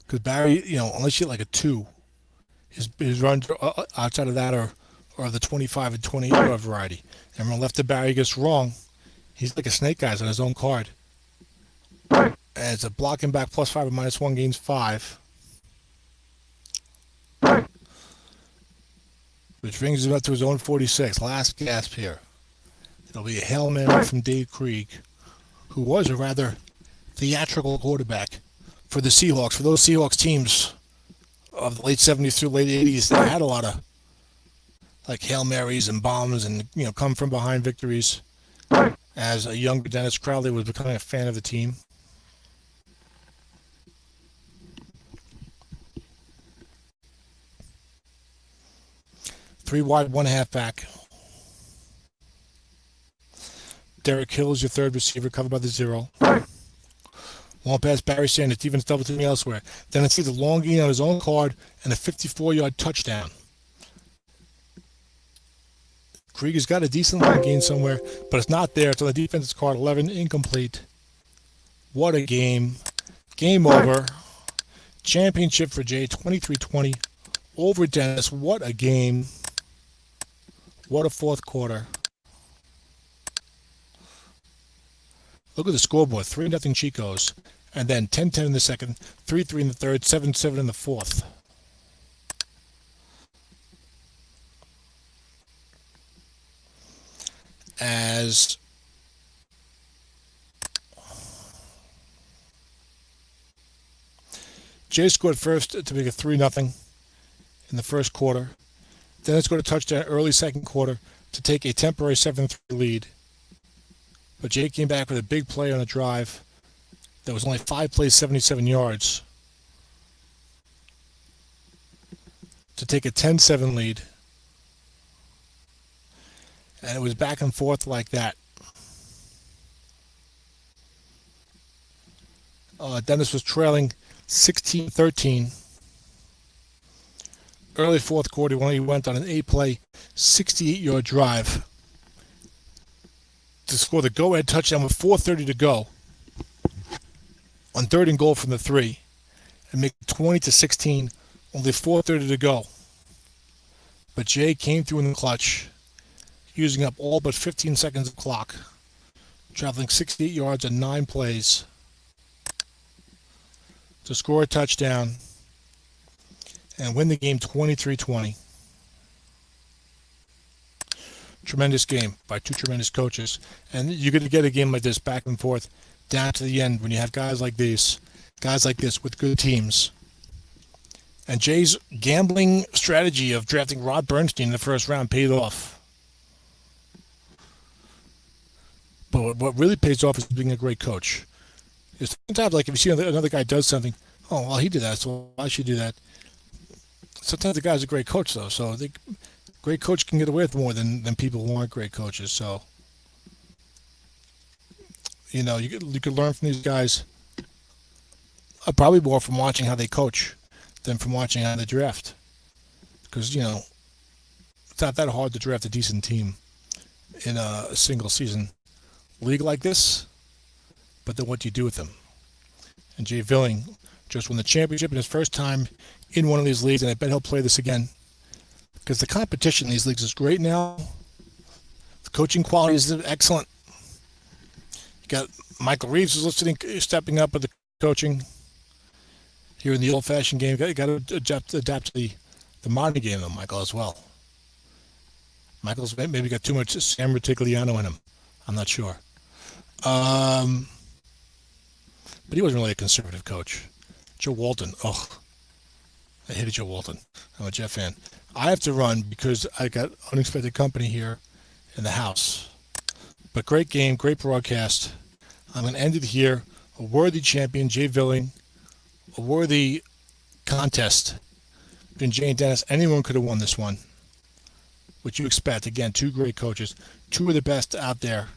Because Barry, unless you get like a 2, his runs outside of that are the 25 and 28 yard variety. And when left to Barry gets wrong, he's like a snake eyes on his own card. And it's a blocking back +5 and -1 gains 5. Which brings him up to his own 46. Last gasp here. It'll be a Hail Mary from Dave Krieg, who was a rather theatrical quarterback for the Seahawks. For those Seahawks teams of the late 70s through late 80s, they had a lot of like Hail Marys and bombs and come from behind victories. As a younger Dennis Crowley was becoming a fan of the team. Three wide, 1 halfback. Derek Hill is your third receiver, covered by the 0. Long pass, Barry Sanders. Defense double teaming elsewhere. Then it's either long gain on his own card and a 54-yard touchdown. Krieger's got a decent long gain somewhere, but it's not there. It's on the defense's card. 11, incomplete. What a game. Game over. Championship for Jay, 23-20. Over Dennis. What a game. What a fourth quarter. Look at the scoreboard. 3-0 Chicos. And then 10-10 in the second, 3-3 in the third, 7-7 in the fourth. As Jay scored first to make it 3-0 in the first quarter. Then it scored a touchdown early second quarter to take a temporary 7-3 lead. But Jay came back with a big play on a drive that was only 5 plays, 77 yards to take a 10-7 lead. And it was back and forth like that. Dennis was trailing 16-13. Early fourth quarter when he went on an 8-play, 68-yard drive to score the go-ahead touchdown with 4:30 to go on 3rd and goal from the 3 and make it 20-16, only 4:30 to go. But Jay came through in the clutch, using up all but 15 seconds of clock, traveling 68 yards on 9 plays to score a touchdown and win the game 23-20. Tremendous game by two tremendous coaches. And you're going to get a game like this back and forth down to the end when you have guys like this with good teams. And Jay's gambling strategy of drafting Rod Bernstein in the first round paid off. But what really pays off is being a great coach. It's sometimes like if you see another guy does something, oh, well, he did that, so I should do that. Sometimes the guy's a great coach, though, so great coach can get away with more than people who aren't great coaches. So, you could learn from these guys probably more from watching how they coach than from watching how they draft. Because, it's not that hard to draft a decent team in a single season league like this, but then what do you do with them? And Jay Villing just won the championship in his first time in one of these leagues, and I bet he'll play this again. Because the competition in these leagues is great now. The coaching quality is excellent. You got Michael Reeves is stepping up with the coaching here in the old-fashioned game. You got to adapt to the modern game, though, Michael, as well. Michael's maybe got too much Sam Rutigliano in him. I'm not sure. But he wasn't really a conservative coach. Joe Walton. Oh, I hated Joe Walton. I'm a Jet fan. I have to run because I got unexpected company here in the house. But great game, great broadcast. I'm going to end it here. A worthy champion, Jay Villing. A worthy contest between Jay and Dennis. Anyone could have won this one. What you expect. Again, two great coaches. Two of the best out there.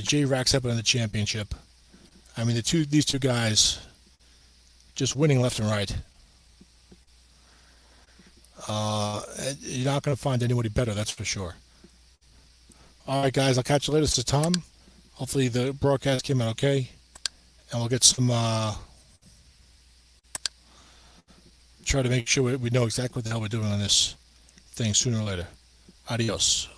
Jay racks up in the championship. I mean, these two guys just winning left and right. You're not going to find anybody better, that's for sure. All right, guys, I'll catch you later. This is Tom. Hopefully the broadcast came out okay, and we'll get some. Try to make sure we know exactly what the hell we're doing on this thing sooner or later. Adios.